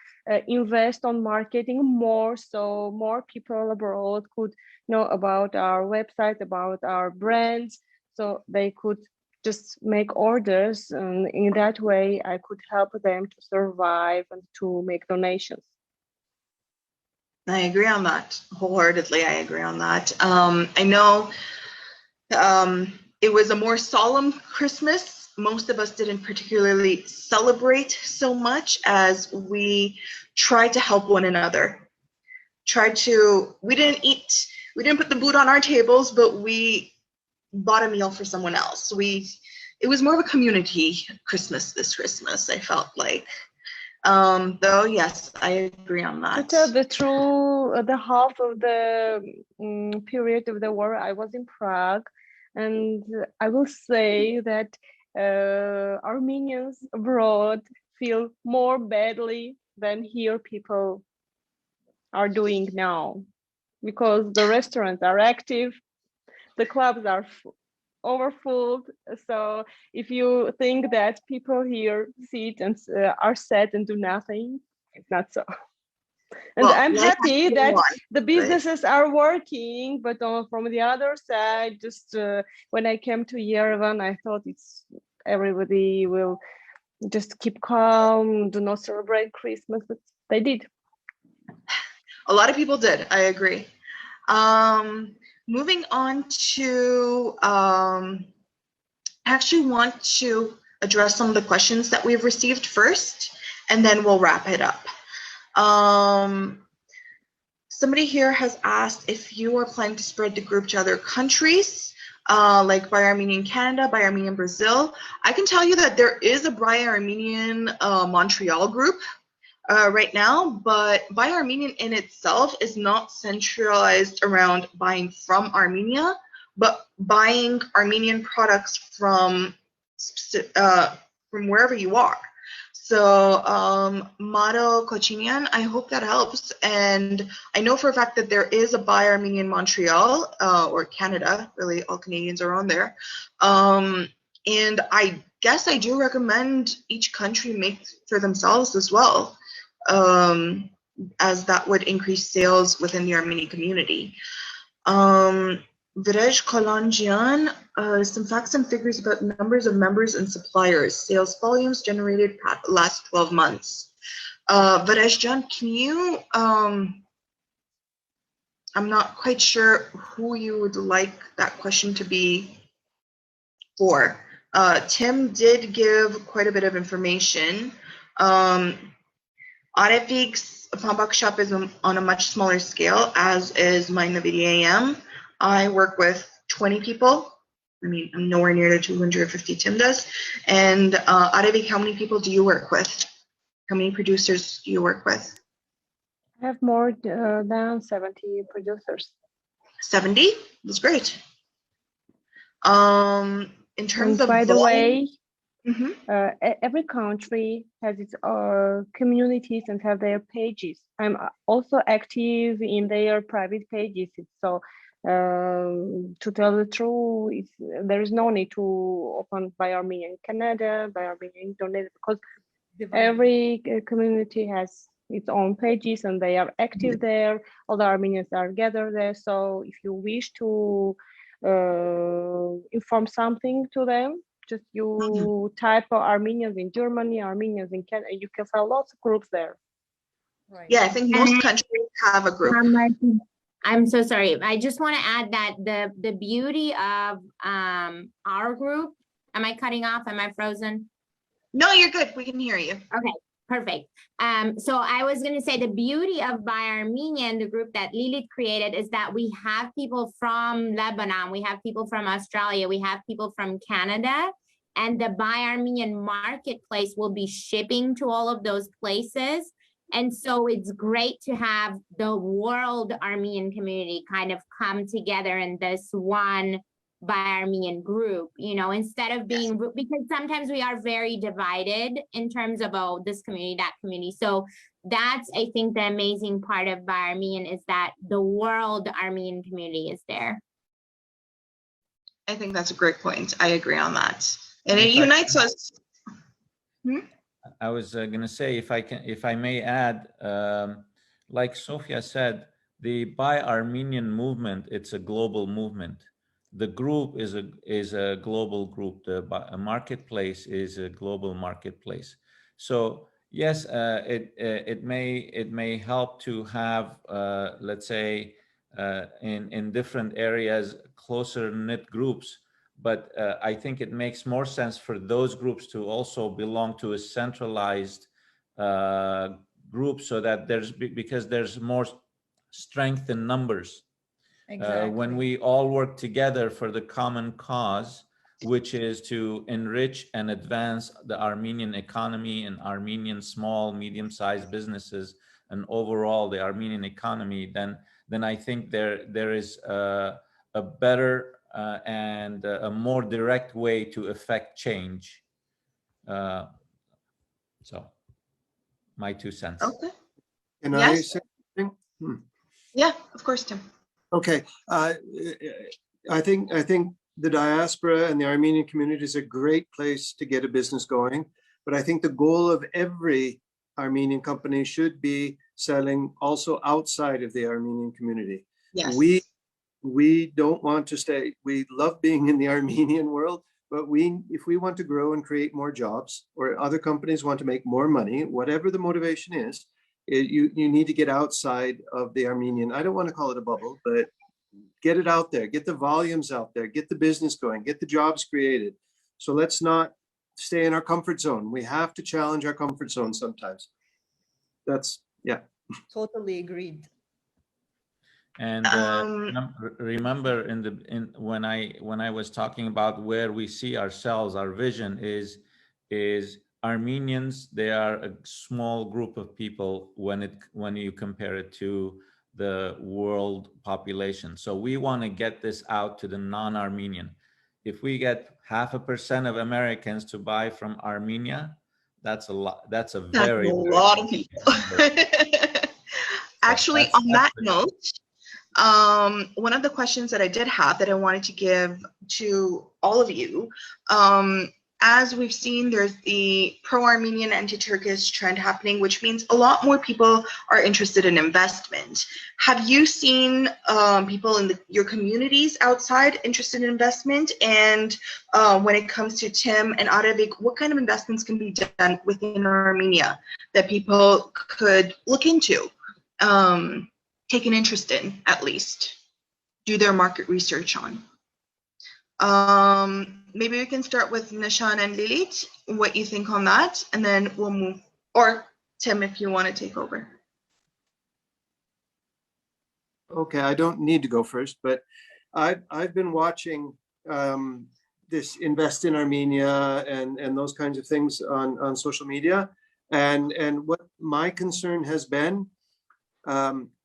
invest on marketing more, so more people abroad could know about our website, about our brands, so they could just make orders. And in that way, I could help them to survive and to make donations. I agree on that wholeheartedly. I agree on that. I know it was a more solemn Christmas. Most of us didn't particularly celebrate so much, as we tried to help one another. We didn't put the food on our tables, but we bought a meal for someone else. It was more of a community Christmas this Christmas, I felt like. Though, yes, I agree on To that. tell the truth, the half of the period of the war, I was in Prague, and I will say that Armenians abroad feel more badly than here people are doing now, because the restaurants are active, the clubs are overfull. So if you think that people here sit and are sad and do nothing, it's not so. And Well, I'm life has happy to go that on, the right? businesses are working, but from the other side, just when I came to Yerevan, I thought everybody will just keep calm, do not celebrate Christmas, but they did. A lot of people did. I agree. Moving on to, I actually want to address some of the questions that we've received first, and then we'll wrap it up. Somebody here has asked if you are planning to spread the group to other countries, like Buy Armenian Canada, Buy Armenian Brazil. I can tell you that there is a Buy Armenian Montreal group right now, but Buy Armenian in itself is not centralized around buying from Armenia, but buying Armenian products from wherever you are. So, Mado Kochinian, I hope that helps. And I know for a fact that there is a Buy Armenian Montreal, or Canada, really all Canadians are on there. And I guess I do recommend each country make for themselves as well, as that would increase sales within the Armenian community. Virej Kolanjian, some facts and figures about numbers of members and suppliers, sales volumes generated last 12 months. Virej Jan, can you, I'm not quite sure who you would like that question to be for. Tim did give quite a bit of information. Arevik's Bambak shop is on a much smaller scale, as is my Nvirir.am. I work with 20 people. I mean, I'm nowhere near the 250 Tim does. And Arevik, how many people do you work with? How many producers do you work with? I have more than 70 producers. 70? That's great. In terms of by the way, every country has its communities and have their pages. I'm also active in their private pages. So to tell the truth, there is no need to open Buy Armenian Canada, Buy Armenian Indonesia, because every community has its own pages and they are active there. All the Armenians are gathered there. So if you wish to inform something to them, just you type Armenians in Germany, Armenians in Canada, you can find lots of groups there. Right. Yeah, I think most countries have a group. I'm so sorry. I just want to add that the beauty of our group, am I cutting off? Am I frozen? No, you're good. We can hear you. Okay, perfect. So I was going to say the beauty of Buy Armenian, the group that Lilit created, is that we have people from Lebanon, we have people from Australia, we have people from Canada, and the Buy Armenian marketplace will be shipping to all of those places. And so it's great to have the world Armenian community kind of come together in this one Buy Armenian group, you know, instead of being, because sometimes we are very divided in terms of, oh, this community, that community. So that's, I think, the amazing part of Buy Armenian is that the world Armenian community is there. I think that's a great point. I agree on that. And it unites us. I was going to say, if I may add, like Sofia said, the Buy Armenian movement, it's a global movement. The group is a global group. The marketplace is a global marketplace. So yes, it may help to have, let's say, in different areas, closer knit groups. But I think it makes more sense for those groups to also belong to a centralized group, so that because there's more strength in numbers. Exactly. When we all work together for the common cause, which is to enrich and advance the Armenian economy and Armenian small, medium-sized businesses and overall the Armenian economy, then I think there is a better and a more direct way to affect change. So, my 2 cents. Okay. Can Yes. I say something? Yeah, of course, Tim. Okay, I think the diaspora and the Armenian community is a great place to get a business going, but I think the goal of every Armenian company should be selling also outside of the Armenian community. Yes. We don't want to stay. We love being in the Armenian world, but if we want to grow and create more jobs, or other companies want to make more money, whatever the motivation is, you need to get outside of the Armenian. I don't want to call it a bubble, but get it out there, get the volumes out there, get the business going, get the jobs created. So let's not stay in our comfort zone. We have to challenge our comfort zone sometimes. That's, yeah. Totally agreed. And remember, when I was talking about where we see ourselves, our vision is Armenians. They are a small group of people when you compare it to the world population. So we want to get this out to the non-Armenian. If we get 0.5% of Americans to buy from Armenia, that's a lot. That's a very lot of people. Actually, on that note, one of the questions that I did have that I wanted to give to all of you, as we've seen, there's the pro-Armenian, anti-Turkish trend happening, which means a lot more people are interested in investment. Have you seen people in your communities outside interested in investment? And when it comes to Tim and Arevik, what kind of investments can be done within Armenia that people could look into, take an interest in, at least, do their market research on? Maybe we can start with Nishan and Lilit, what you think on that, and then we'll move, or Tim, if you want to take over. Okay, I don't need to go first, but I've been watching this Invest in Armenia and those kinds of things on social media, and what my concern has been,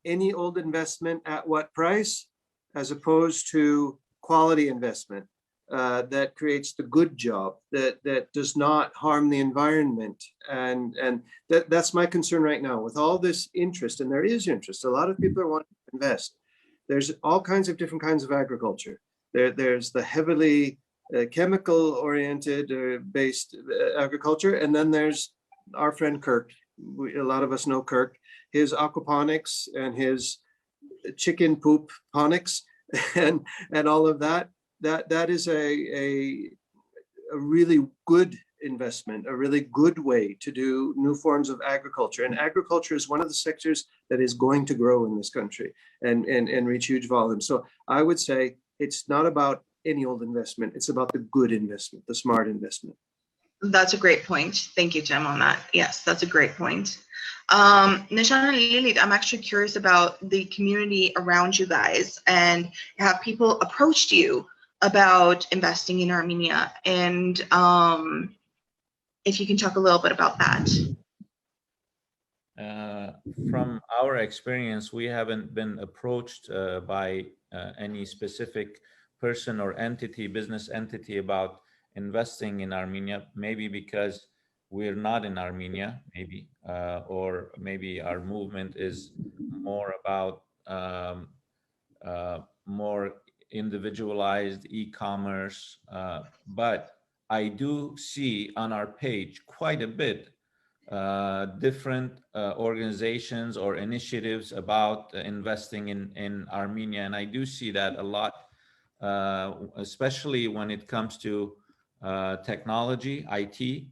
any old investment at what price, as opposed to quality investment that creates the good job, that does not harm the environment. And that's my concern right now with all this interest, and there is interest. A lot of people are wanting to invest. There's all kinds of different kinds of agriculture. There's the heavily chemical oriented based agriculture. And then there's our friend Kirk. A lot of us know Kirk, his aquaponics and his chicken poop ponics and all of that. That is a really good investment, a really good way to do new forms of agriculture. And agriculture is one of the sectors that is going to grow in this country and reach huge volumes. So I would say it's not about any old investment. It's about the good investment, the smart investment. That's a great point. Thank you, Tim, on that. Yes, that's a great point. Nishan and Lilit, I'm actually curious about the community around you guys, and have people approached you about investing in Armenia? And if you can talk a little bit about that. From our experience, we haven't been approached by any specific person or entity, business entity, about investing in Armenia, maybe because we're not in Armenia, maybe, or maybe our movement is more about more individualized e-commerce. But I do see on our page quite a bit different organizations or initiatives about investing in Armenia. And I do see that a lot, especially when it comes to technology, IT,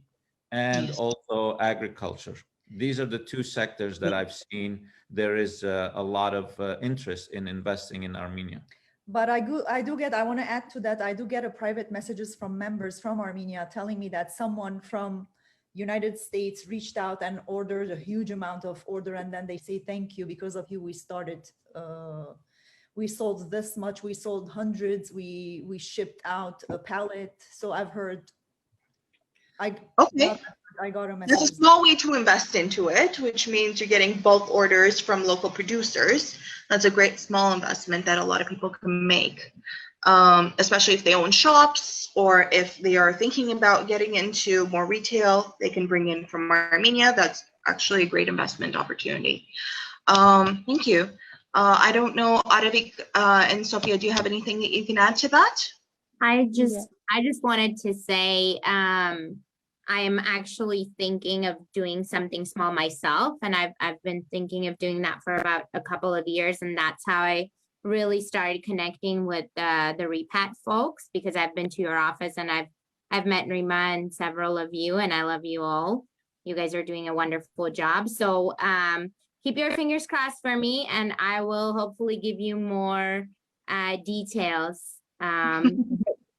and Yes. also agriculture. These are the two sectors that I've seen there is a lot of interest in investing in Armenia. But I want to add to that, I do get a private messages from members from Armenia telling me that someone from United States reached out and ordered a huge amount of order, and then they say, thank you, because of you we started we sold this much, we sold hundreds, we shipped out a pallet. So I've heard, I got a message. There's a small way to invest into it, which means you're getting bulk orders from local producers. That's a great small investment that a lot of people can make, especially if they own shops or if they are thinking about getting into more retail, they can bring in from Armenia. That's actually a great investment opportunity. Thank you. I don't know, Arevik and Sofia, do you have anything that you can add to that? I just wanted to say, I am actually thinking of doing something small myself, and I've been thinking of doing that for about a couple of years, and that's how I really started connecting with the repat folks, because I've been to your office and I've met Rima and several of you, and I love you all. You guys are doing a wonderful job. So keep your fingers crossed for me, and I will hopefully give you more details.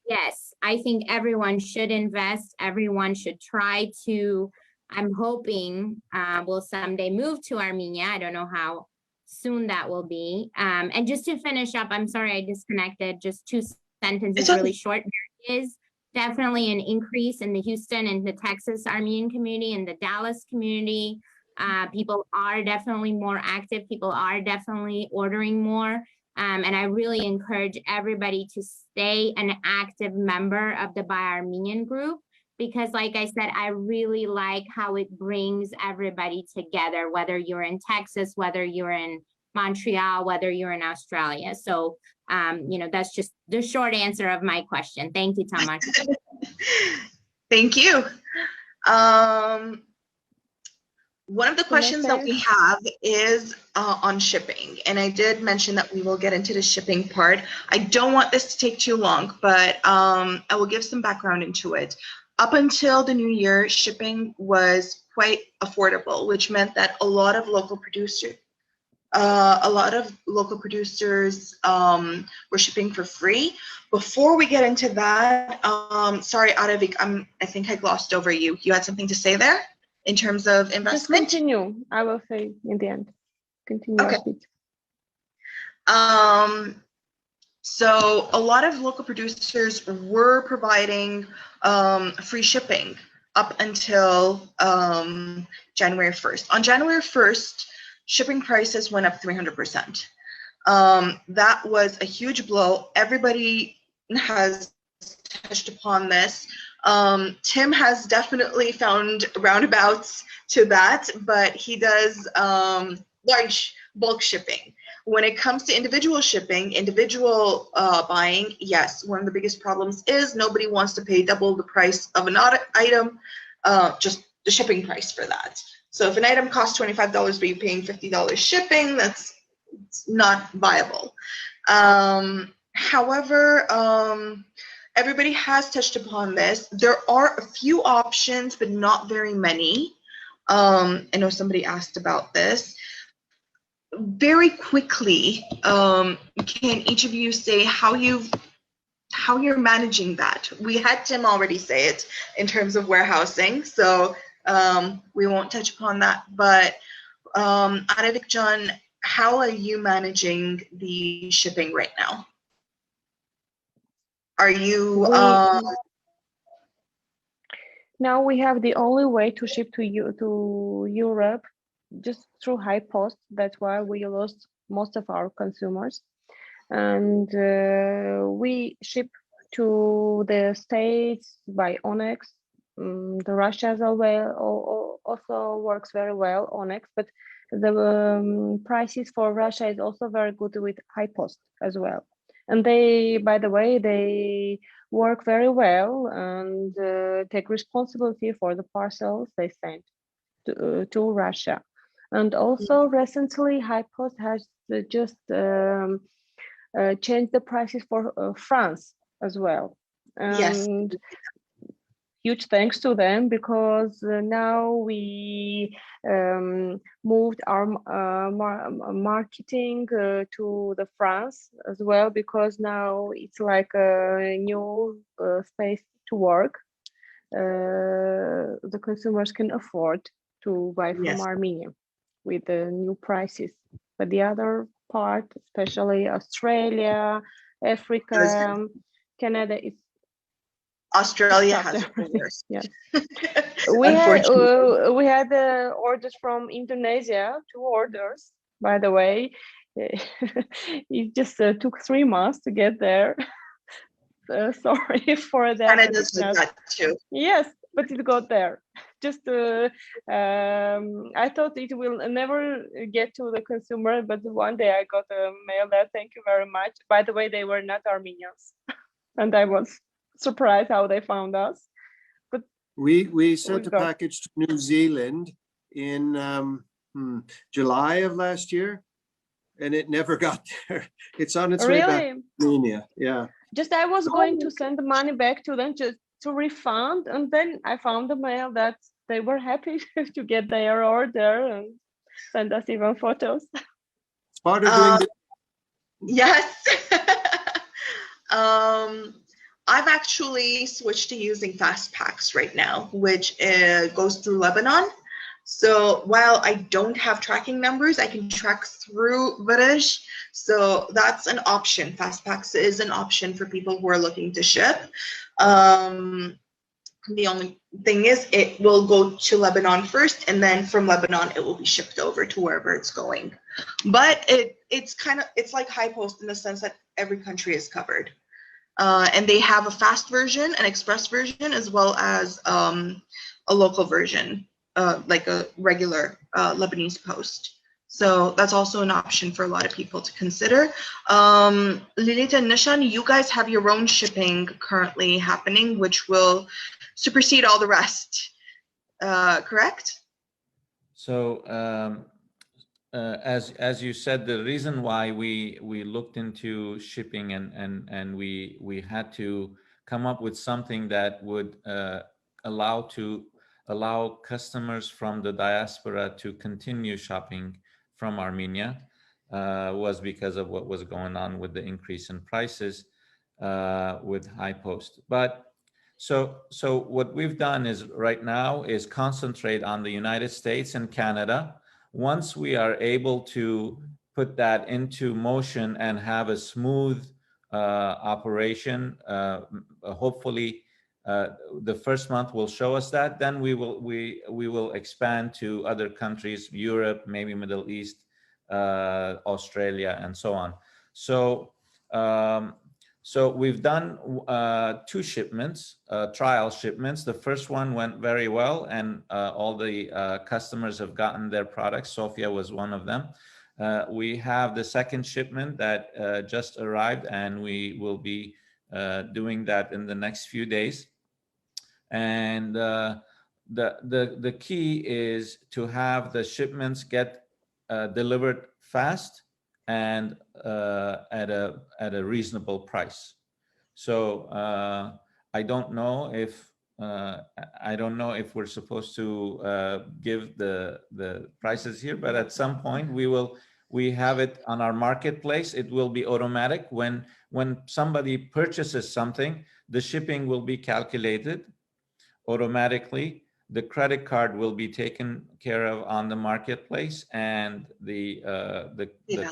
Yes, I think everyone should invest. Everyone should try to, I'm hoping we'll someday move to Armenia. I don't know how soon that will be. And just to finish up, I'm sorry I disconnected, just 2 sentences really short. There is definitely an increase in the Houston and the Texas Armenian community and the Dallas community. People are definitely more active. People are definitely ordering more. And I really encourage everybody to stay an active member of the Buy Armenian group, because like I said, I really like how it brings everybody together, whether you're in Texas, whether you're in Montreal, whether you're in Australia. So, you know, that's just the short answer of my question. Thank you, Tamar. Thank you. One of the questions that we have is on shipping, and I did mention that we will get into the shipping part. I don't want this to take too long, but I will give some background into it. Up until the new year, shipping was quite affordable, which meant that a lot of local producers were shipping for free. Before we get into that, sorry, Arevik, I think I glossed over you. You had something to say there? In terms of investment? Just continue. I will say in the end. Continue. Okay. So a lot of local producers were providing free shipping up until January 1st. On January 1st, shipping prices went up 300%. That was a huge blow. Everybody has touched upon this. Tim has definitely found roundabouts to that, but he does large bulk shipping. When it comes to individual shipping, individual buying, yes, one of the biggest problems is nobody wants to pay double the price of an item, just the shipping price for that. So if an item costs $25, but you're paying $50 shipping, it's not viable. However, everybody has touched upon this. There are a few options, but not very many. I know somebody asked about this. Very quickly, can each of you say how you're managing that? We had Tim already say it in terms of warehousing, so we won't touch upon that. But Arevik John, how are you managing the shipping right now? Are you now we have the only way to ship to Europe just through high post. That's why we lost most of our consumers, and we ship to the States by Onyx. The Russia as well also works very well, Onyx, but the prices for Russia is also very good with high post as well. And they, by the way, they work very well and take responsibility for the parcels they send to Russia. And also recently, high post has just changed the prices for France as well. And yes. Huge thanks to them, because now we moved our marketing to the France as well, because now it's like a new space to work. The consumers can afford to buy from Armenia with the new prices, but the other part, especially Australia, Africa, Canada. Australia has it the worst. Yeah. Unfortunately. We had orders from Indonesia, 2 orders, by the way. It just took 3 months to get there. Sorry for that. Canada's like that too. Yes, but it got there. Just I thought it will never get to the consumer, but one day I got a mail that thank you very much. By the way, they were not Armenians, and I was surprised how they found us. But we sent a package to New Zealand in July of last year, and it never got there. It's on its way back to Armenia. Yeah. Just I was going to send the money back to them just to refund, and then I found the mail that they were happy to get their order and send us even photos. It's part of doing yes. I've actually switched to using fast packs right now, which goes through Lebanon. So while I don't have tracking numbers, I can track through Varish. So that's an option. Fastpacks is an option for people who are looking to ship. The only thing is it will go to Lebanon first, and then from Lebanon it will be shipped over to wherever it's going. But it's like High Post in the sense that every country is covered. And they have a fast version, an express version, as well as a local version. Like a regular Lebanese post. So that's also an option for a lot of people to consider. Lilit and Nishan, you guys have your own shipping currently happening, which will supersede all the rest, correct? So as you said, the reason why we looked into shipping and we had to come up with something that would allow customers from the diaspora to continue shopping from Armenia was because of what was going on with the increase in prices with High Post. But so what we've done is right now is concentrate on the United States and Canada. Once we are able to put that into motion and have a smooth operation, hopefully the first month will show us that. Then we will expand to other countries, Europe, maybe Middle East, Australia, and so on. So we've done 2 shipments, trial shipments. The first one went very well, and all the customers have gotten their products. Sofia was one of them. We have the second shipment that just arrived, and we will be doing that in the next few days. And the key is to have the shipments get delivered fast and at a reasonable price. So I don't know if we're supposed to give the prices here, but at some point we have it on our marketplace. It will be automatic. When somebody purchases something, the shipping will be calculated automatically. The credit card will be taken care of on the marketplace, and the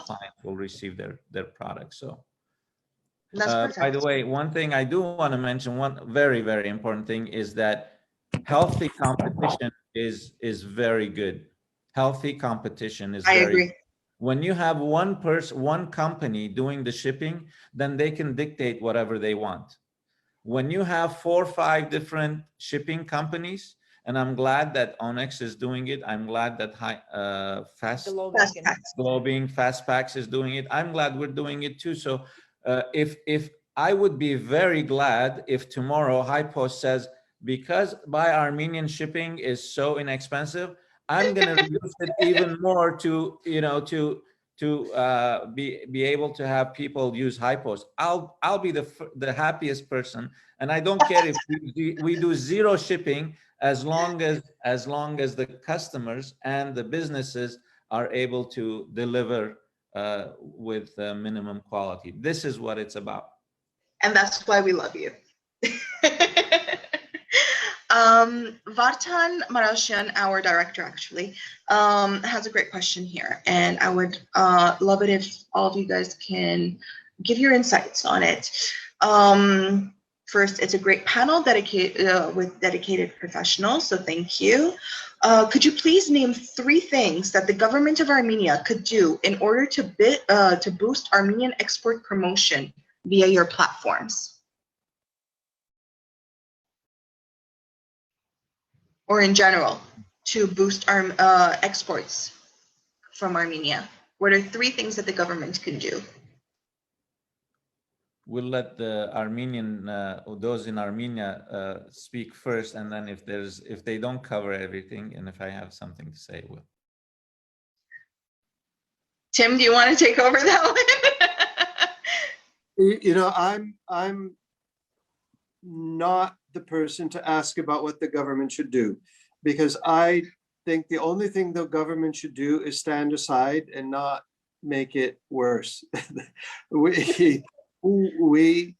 client will receive their product. So by the way, one thing I do want to mention, one very, very important thing, is that healthy competition is very good. Healthy competition is very good. When you have one company doing the shipping, then they can dictate whatever they want. When you have 4 or 5 different shipping companies, and I'm glad that Onyx is doing it. I'm glad that Fastpacks is doing it. I'm glad we're doing it too. So if I would be very glad if tomorrow High Post says, because Buy Armenian shipping is so inexpensive, I'm going to reduce it even more to be able to have people use High Post. I'll be the happiest person, and I don't care if we do 0 shipping, as long as the customers and the businesses are able to deliver with minimum quality. This is what it's about. And that's why we love you. Vartan Marashian, our director, actually, has a great question here, and I would love it if all of you guys can give your insights on it. First, it's a great panel dedicated with dedicated professionals, so thank you. Could you please name 3 things that the government of Armenia could do in order to boost Armenian export promotion via your platforms? Or in general, to boost our exports from Armenia? What are 3 things that the government can do? We'll let the Armenian, those in Armenia, speak first, and then if they don't cover everything, and if I have something to say, we'll. Tim, do you want to take over that one? You know, I'm not the person to ask about what the government should do, because I think the only thing the government should do is stand aside and not make it worse. We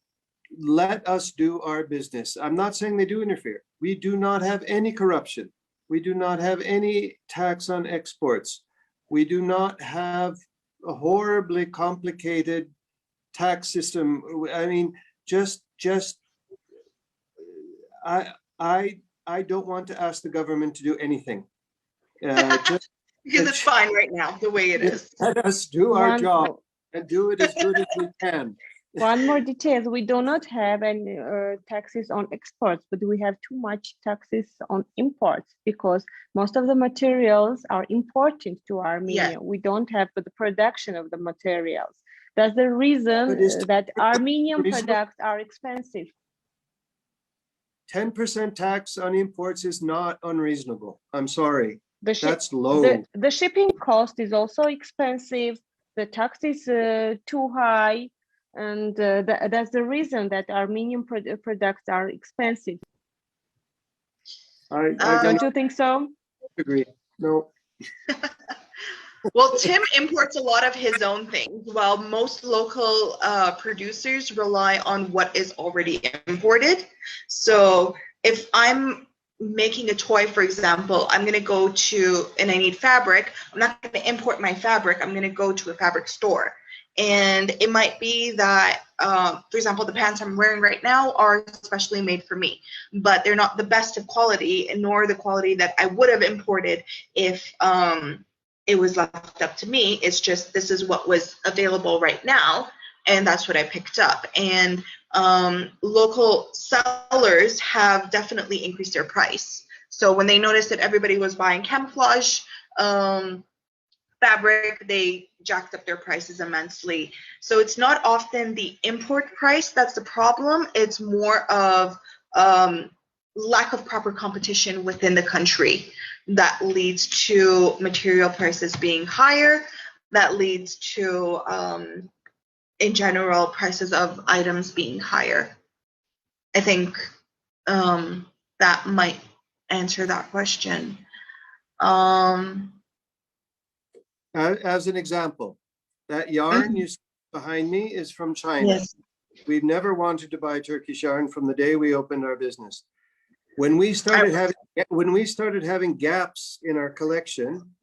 let us do our business. I'm not saying they do interfere. We do not have any corruption. We do not have any tax on exports. We do not have a horribly complicated tax system. I mean, I don't want to ask the government to do anything. Because it's fine right now, the way it is. Let us do our job and do it as good as we can. One more detail, we do not have any taxes on exports, but we have too much taxes on imports because most of the materials are imported to Armenia. Yeah. We don't have the production of the materials. That's the reason that Armenian products are expensive. 10% tax on imports is not unreasonable. I'm sorry, that's low. The shipping cost is also expensive. The tax is too high. And that's the reason that Armenian products are expensive. Don't you think so? Agree. No. Well, Tim imports a lot of his own things, while most local producers rely on what is already imported. So if I'm making a toy, for example, I'm going to go to, and I need fabric, I'm not going to import my fabric, I'm going to go to a fabric store. And it might be that, for example, the pants I'm wearing right now are specially made for me, but they're not the best of quality, nor the quality that I would have imported if it was left up to me. It's just, this is what was available right now, and that's what I picked up. And local sellers have definitely increased their price. So when they noticed that everybody was buying camouflage fabric, they jacked up their prices immensely. So it's not often the import price that's the problem. It's more of lack of proper competition within the country that leads to material prices being higher, that leads to, in general, prices of items being higher. I think that might answer that question. As an example, that yarn you see behind me is from China. Yes. We've never wanted to buy Turkish yarn from the day we opened our business. When we started having gaps in our collection,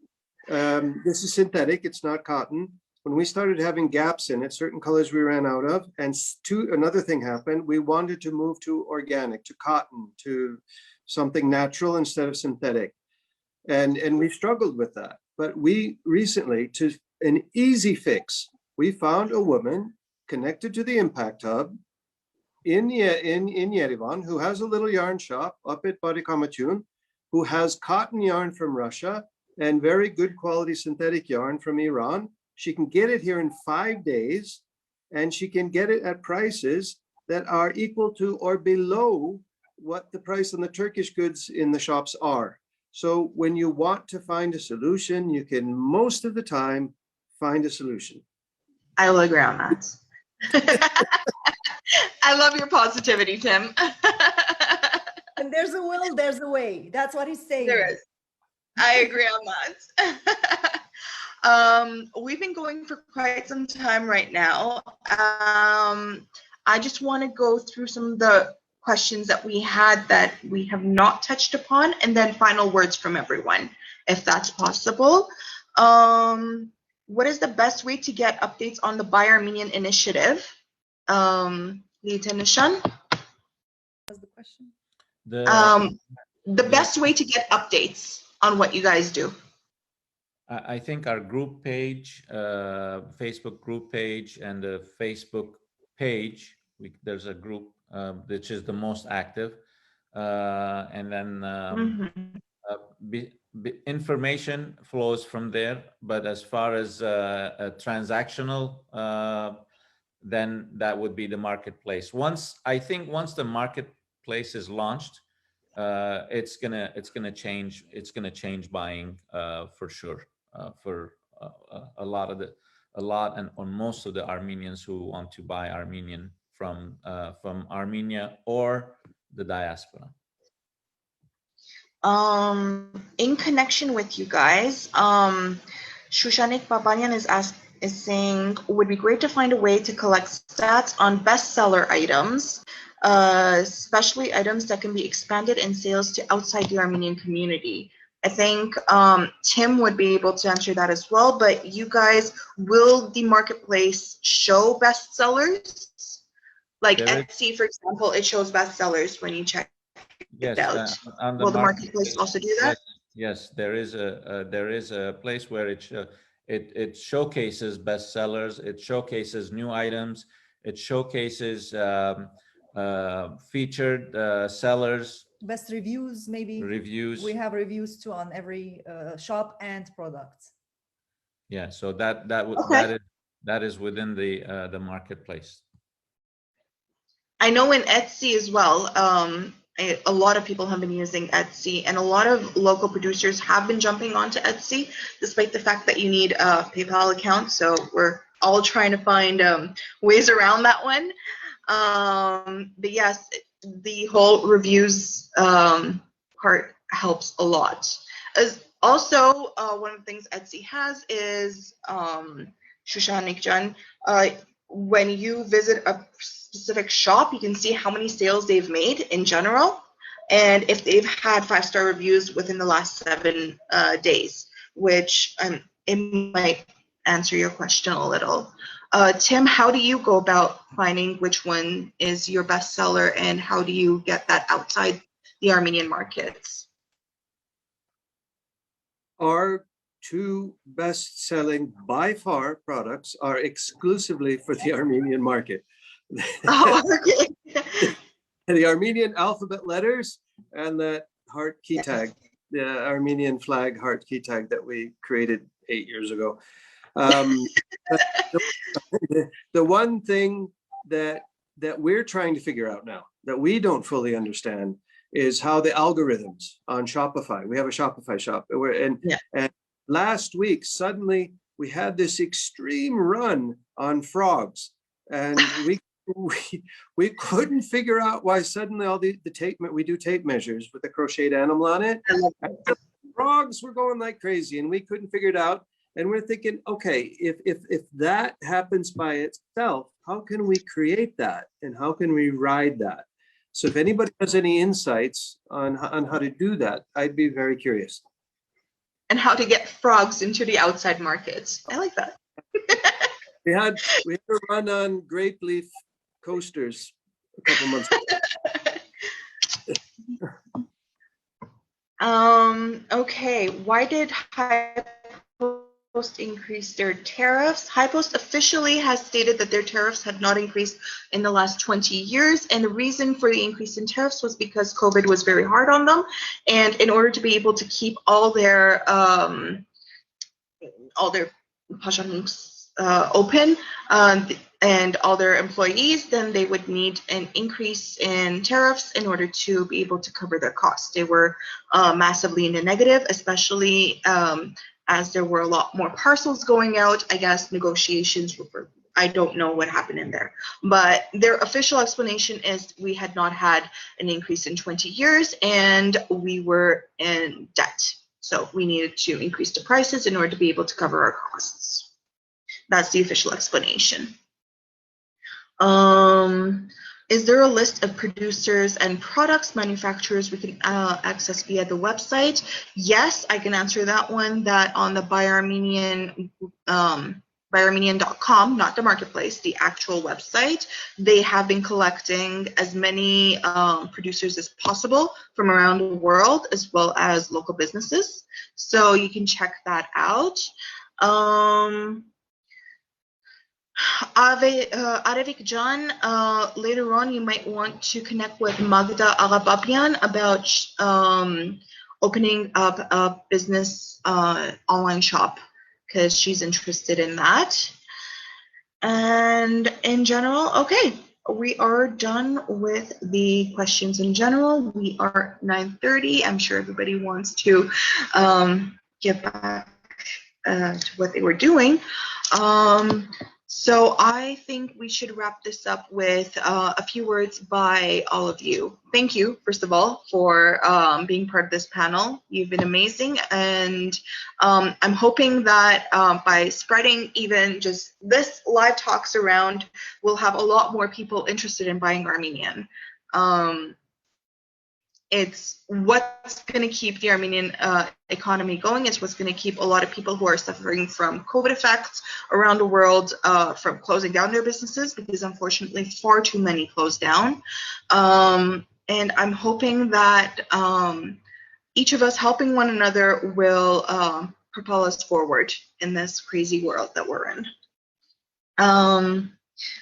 this is synthetic, it's not cotton. When we started having gaps in it, certain colors we ran out of, and another thing happened, we wanted to move to organic, to cotton, to something natural instead of synthetic. And we struggled with that. But we recently, to an easy fix, we found a woman connected to the Impact Hub in Yerevan who has a little yarn shop up at Barikamatun, who has cotton yarn from Russia and very good quality synthetic yarn from Iran. She can get it here in 5 days, and she can get it at prices that are equal to or below what the price on the Turkish goods in the shops are. So when you want to find a solution, you can most of the time find a solution. I will agree on that. I love your positivity, Tim. And there's a will, there's a way. That's what he's saying. There is. I agree on that. We've been going for quite some time right now. I just want to go through some of the questions that we had that we have not touched upon, and then final words from everyone, if that's possible. What is the best way to get updates on the Buy Armenian initiative? Lilit and Nishan? What's the question? The best way to get updates on what you guys do. I think our group page, Facebook group page, and the Facebook page, there's a group which is the most active. And then information flows from there. But as far as a transactional, then that would be the marketplace. I think once the marketplace is launched, it's gonna change buying for sure, for a lot and on most of the Armenians who want to buy Armenian from Armenia or the diaspora. In connection with you guys, Shushanik Babanyan is saying, would be great to find a way to collect stats on bestseller items, especially items that can be expanded in sales to outside the Armenian community. I think Tim would be able to answer that as well, but you guys, will the marketplace show bestsellers? Like Etsy, for example, it shows bestsellers when you check it out. Will the marketplace also do that? Yes, there is a place where it showcases bestsellers, it showcases new items, it showcases featured sellers. Best reviews, maybe. Reviews. We have reviews too on every shop and product. Yeah, so that is within the marketplace. I know in Etsy as well, a lot of people have been using Etsy, and a lot of local producers have been jumping onto Etsy, despite the fact that you need a PayPal account. So we're all trying to find ways around that one. But yes, the whole reviews part helps a lot. Also, one of the things Etsy has is Shushanik, when you visit a specific shop, you can see how many sales they've made in general, and if they've had 5-star reviews within the last 7 days, which it might answer your question a little. Tim, how do you go about finding which one is your bestseller, and how do you get that outside the Armenian markets? Our 2 best-selling by far products are exclusively for the Armenian market. Oh, okay. The Armenian alphabet letters and that heart key tag, the Armenian flag heart key tag that we created 8 years ago. The one thing that we're trying to figure out now that we don't fully understand is how the algorithms on Shopify. We have a Shopify shop, and last week suddenly we had this extreme run on frogs, and we couldn't figure out why suddenly all the tape, we do tape measures with the crocheted animal on it. Frogs were going like crazy, and we couldn't figure it out. And we're thinking, okay, if that happens by itself, how can we create that, and how can we ride that? So if anybody has any insights on how to do that, I'd be very curious. And how to get frogs into the outside markets. I like that. we had a run on grape leaf coasters a couple months ago. Okay, why did HighPost increase their tariffs? HighPost officially has stated that their tariffs had not increased in the last 20 years, and the reason for the increase in tariffs was because COVID was very hard on them, and in order to be able to keep all their pasharmuks open and all their employees, then they would need an increase in tariffs in order to be able to cover their costs. They were massively in the negative, especially as there were a lot more parcels going out. I guess negotiations were, I don't know what happened in there, but their official explanation is we had not had an increase in 20 years and we were in debt. So we needed to increase the prices in order to be able to cover our costs. That's the official explanation. Is there a list of producers and products manufacturers we can access via the website? Yes, I can answer that one. That on the Buy Armenian, buyarmenian.com, not the marketplace, the actual website. They have been collecting as many producers as possible from around the world, as well as local businesses. So you can check that out. Arevik John, later on you might want to connect with Magda Agababian about opening up a business online shop, because she's interested in that. And in general, okay, we are done with the questions in general. We are 9:30. I'm sure everybody wants to get back to what they were doing. So I think we should wrap this up with a few words by all of you. Thank you, first of all, for being part of this panel. You've been amazing, and I'm hoping that by spreading even just this live talks around, we'll have a lot more people interested in buying Armenian. It's what's going to keep the Armenian economy going. It's what's going to keep a lot of people who are suffering from COVID effects around the world from closing down their businesses, because unfortunately far too many closed down. And I'm hoping that each of us helping one another will propel us forward in this crazy world that we're in.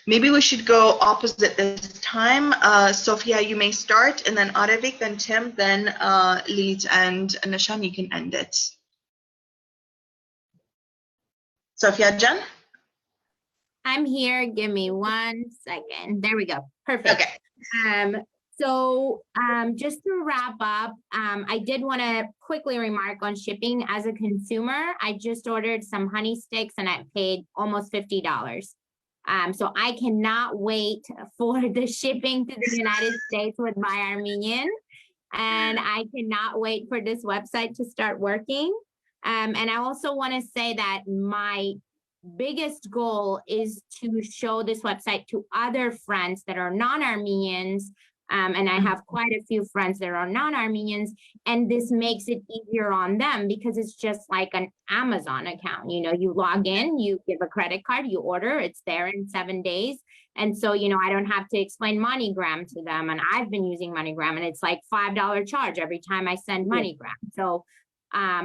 Maybe we should go opposite this time. Sofia, you may start, and then Arevik, then Tim, then Lilit and Nishan, you can end it. Sofia Jan? I'm here. Give me 1 second. There we go. Perfect. Okay. So just to wrap up, I did want to quickly remark on shipping. As a consumer, I just ordered some honey sticks and I paid almost $50. So I cannot wait for the shipping to the United States with Buy Armenian. And I cannot wait for this website to start working. And I also want to say that my biggest goal is to show this website to other friends that are non-Armenians. And I have quite a few friends that are non-Armenians, and this makes it easier on them because it's just like an Amazon account. You know, you log in, you give a credit card, you order, it's there in 7 days. And so, you know, I don't have to explain MoneyGram to them. And I've been using MoneyGram, and it's like $5 charge every time I send MoneyGram. So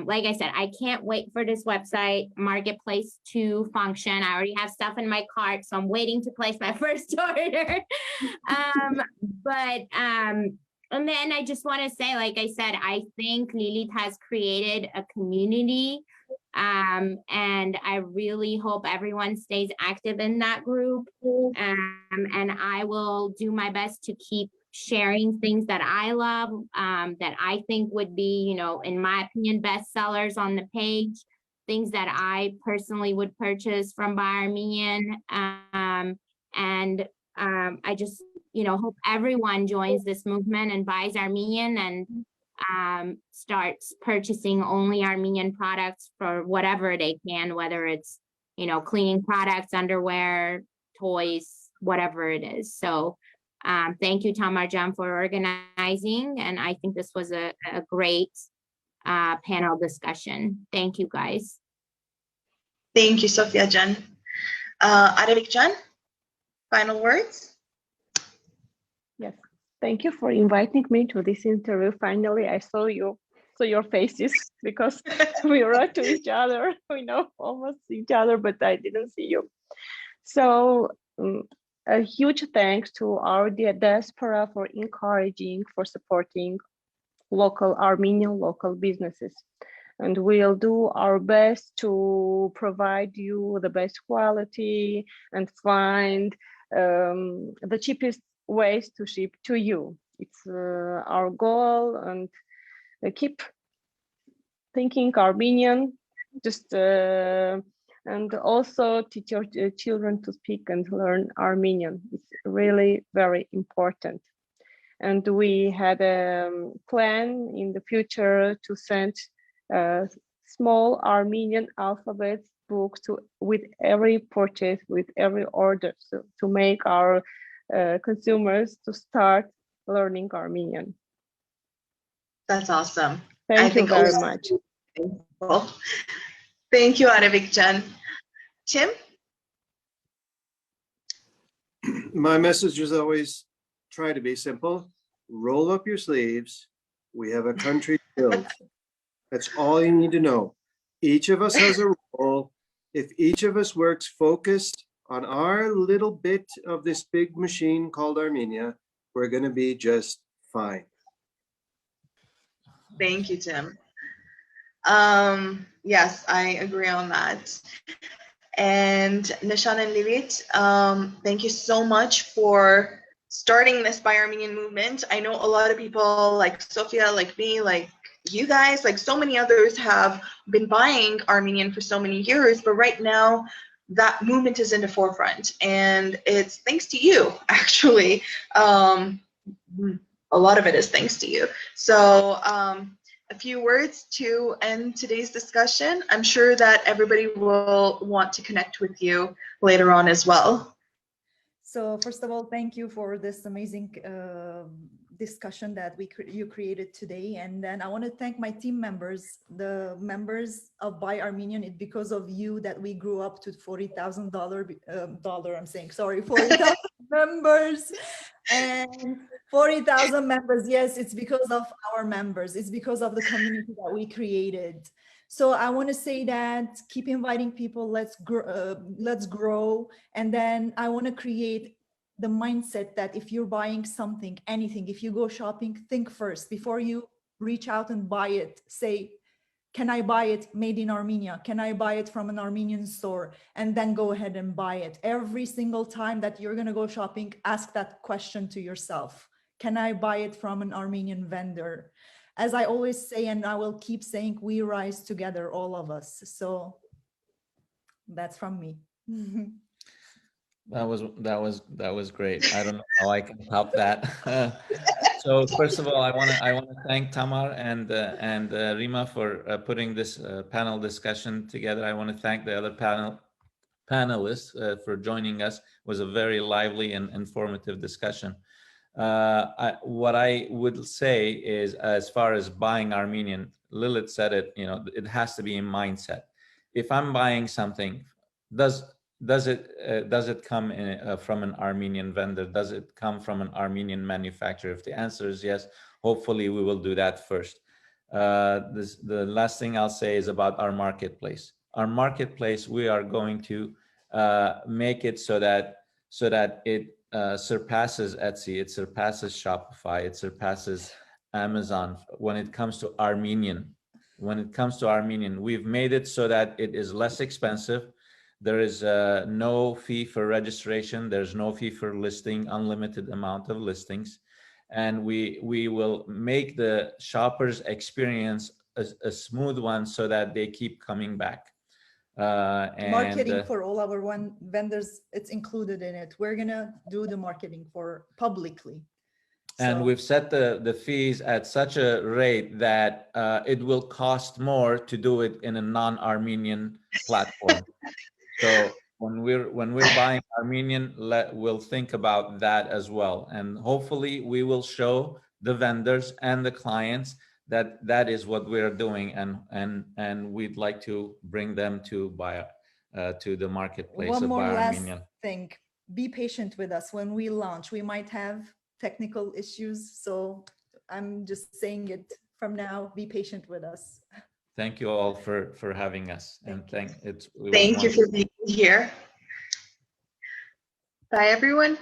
like I said, I can't wait for this website marketplace to function. I already have stuff in my cart, so I'm waiting to place my first order. And then I just want to say, like I said, I think Lilit has created a community, and I really hope everyone stays active in that group. And I will do my best to keep sharing things that I love, that I think would be, you know, in my opinion, bestsellers on the page, things that I personally would purchase from Buy Armenian. I just, you know, hope everyone joins this movement and buys Armenian and starts purchasing only Armenian products for whatever they can, whether it's, you know, cleaning products, underwear, toys, whatever it is. So thank you, Tamar Najarian, for organizing. And I think this was a great panel discussion. Thank you, guys. Thank you, Sofia Jan. Arevik Jan, final words? Yes, thank you for inviting me to this interview. Finally, I saw your faces, because we wrote to each other. We know almost each other, but I didn't see you. So a huge thanks to our diaspora for encouraging, for supporting local Armenian local businesses. And we'll do our best to provide you the best quality and find the cheapest ways to ship to you. It's our goal, and keep thinking Armenian, just and also teach your children to speak and learn Armenian. It's really very important. And we had a plan in the future to send small Armenian alphabet books with every purchase, with every order, so to make our consumers to start learning Armenian. That's awesome. Thank you very much. Thank you, Arevik Jan. Tim? My message is always try to be simple. Roll up your sleeves. We have a country to build. That's all you need to know. Each of us has a role. If each of us works focused on our little bit of this big machine called Armenia, we're going to be just fine. Thank you, Tim. Yes, I agree on that. And Nishan and Lilit, thank you so much for starting this Buy Armenian movement. I know a lot of people like Sofia, like me, like you guys, like so many others have been buying Armenian for so many years, but right now that movement is in the forefront, and it's thanks to you, actually. A lot of it is thanks to you. So a few words to end today's discussion. I'm sure that everybody will want to connect with you later on as well. So first of all, thank you for this amazing discussion that you created today. And then I want to thank my team members, the members of Buy Armenian. It's because of you that we grew up to $40,000 40,000 members and 40,000 members. Yes, it's because of our members. It's because of the community that we created. So I want to say that keep inviting people. Let's grow. And then I want to create the mindset that if you're buying something, anything, if you go shopping, think first before you reach out and buy it. Say, can I buy it made in Armenia? Can I buy it from an Armenian store? And then go ahead and buy it. Every single time that you're going to go shopping, ask that question to yourself. Can I buy it from an Armenian vendor? As I always say, and I will keep saying, we rise together, all of us. So that's from me. That was great. I don't know how I can top that. So first of all, I want to thank Tamar and Rima for putting this panel discussion together. I want to thank the other panelists for joining us. It was a very lively and informative discussion. What I would say is, as far as buying Armenian, Lilit said it. It has to be a mindset. If I'm buying something, does it come from an Armenian vendor? Does it come from an Armenian manufacturer? If the answer is yes, hopefully we will do that first. The last thing I'll say is about our marketplace. Our marketplace, we are going to make it so that it surpasses Etsy, it surpasses Shopify, it surpasses Amazon when it comes to Armenian. When it comes to Armenian, we've made it so that it is less expensive. There is no fee for registration. There's no fee for listing, unlimited amount of listings. And we will make the shopper's experience a smooth one so that they keep coming back. Marketing for all our vendors, it's included in it. We're gonna do the marketing for publicly. And we've set the fees at such a rate that it will cost more to do it in a non-Armenian platform. So when we're buying Armenian, we'll think about that as well. And hopefully we will show the vendors and the clients that is what we're doing, and we'd like to bring them to the marketplace. One more last Armenian thing: be patient with us when we launch. We might have technical issues, so I'm just saying it from now. Be patient with us. Thank you all for having us, and thank you for being here. Bye, everyone.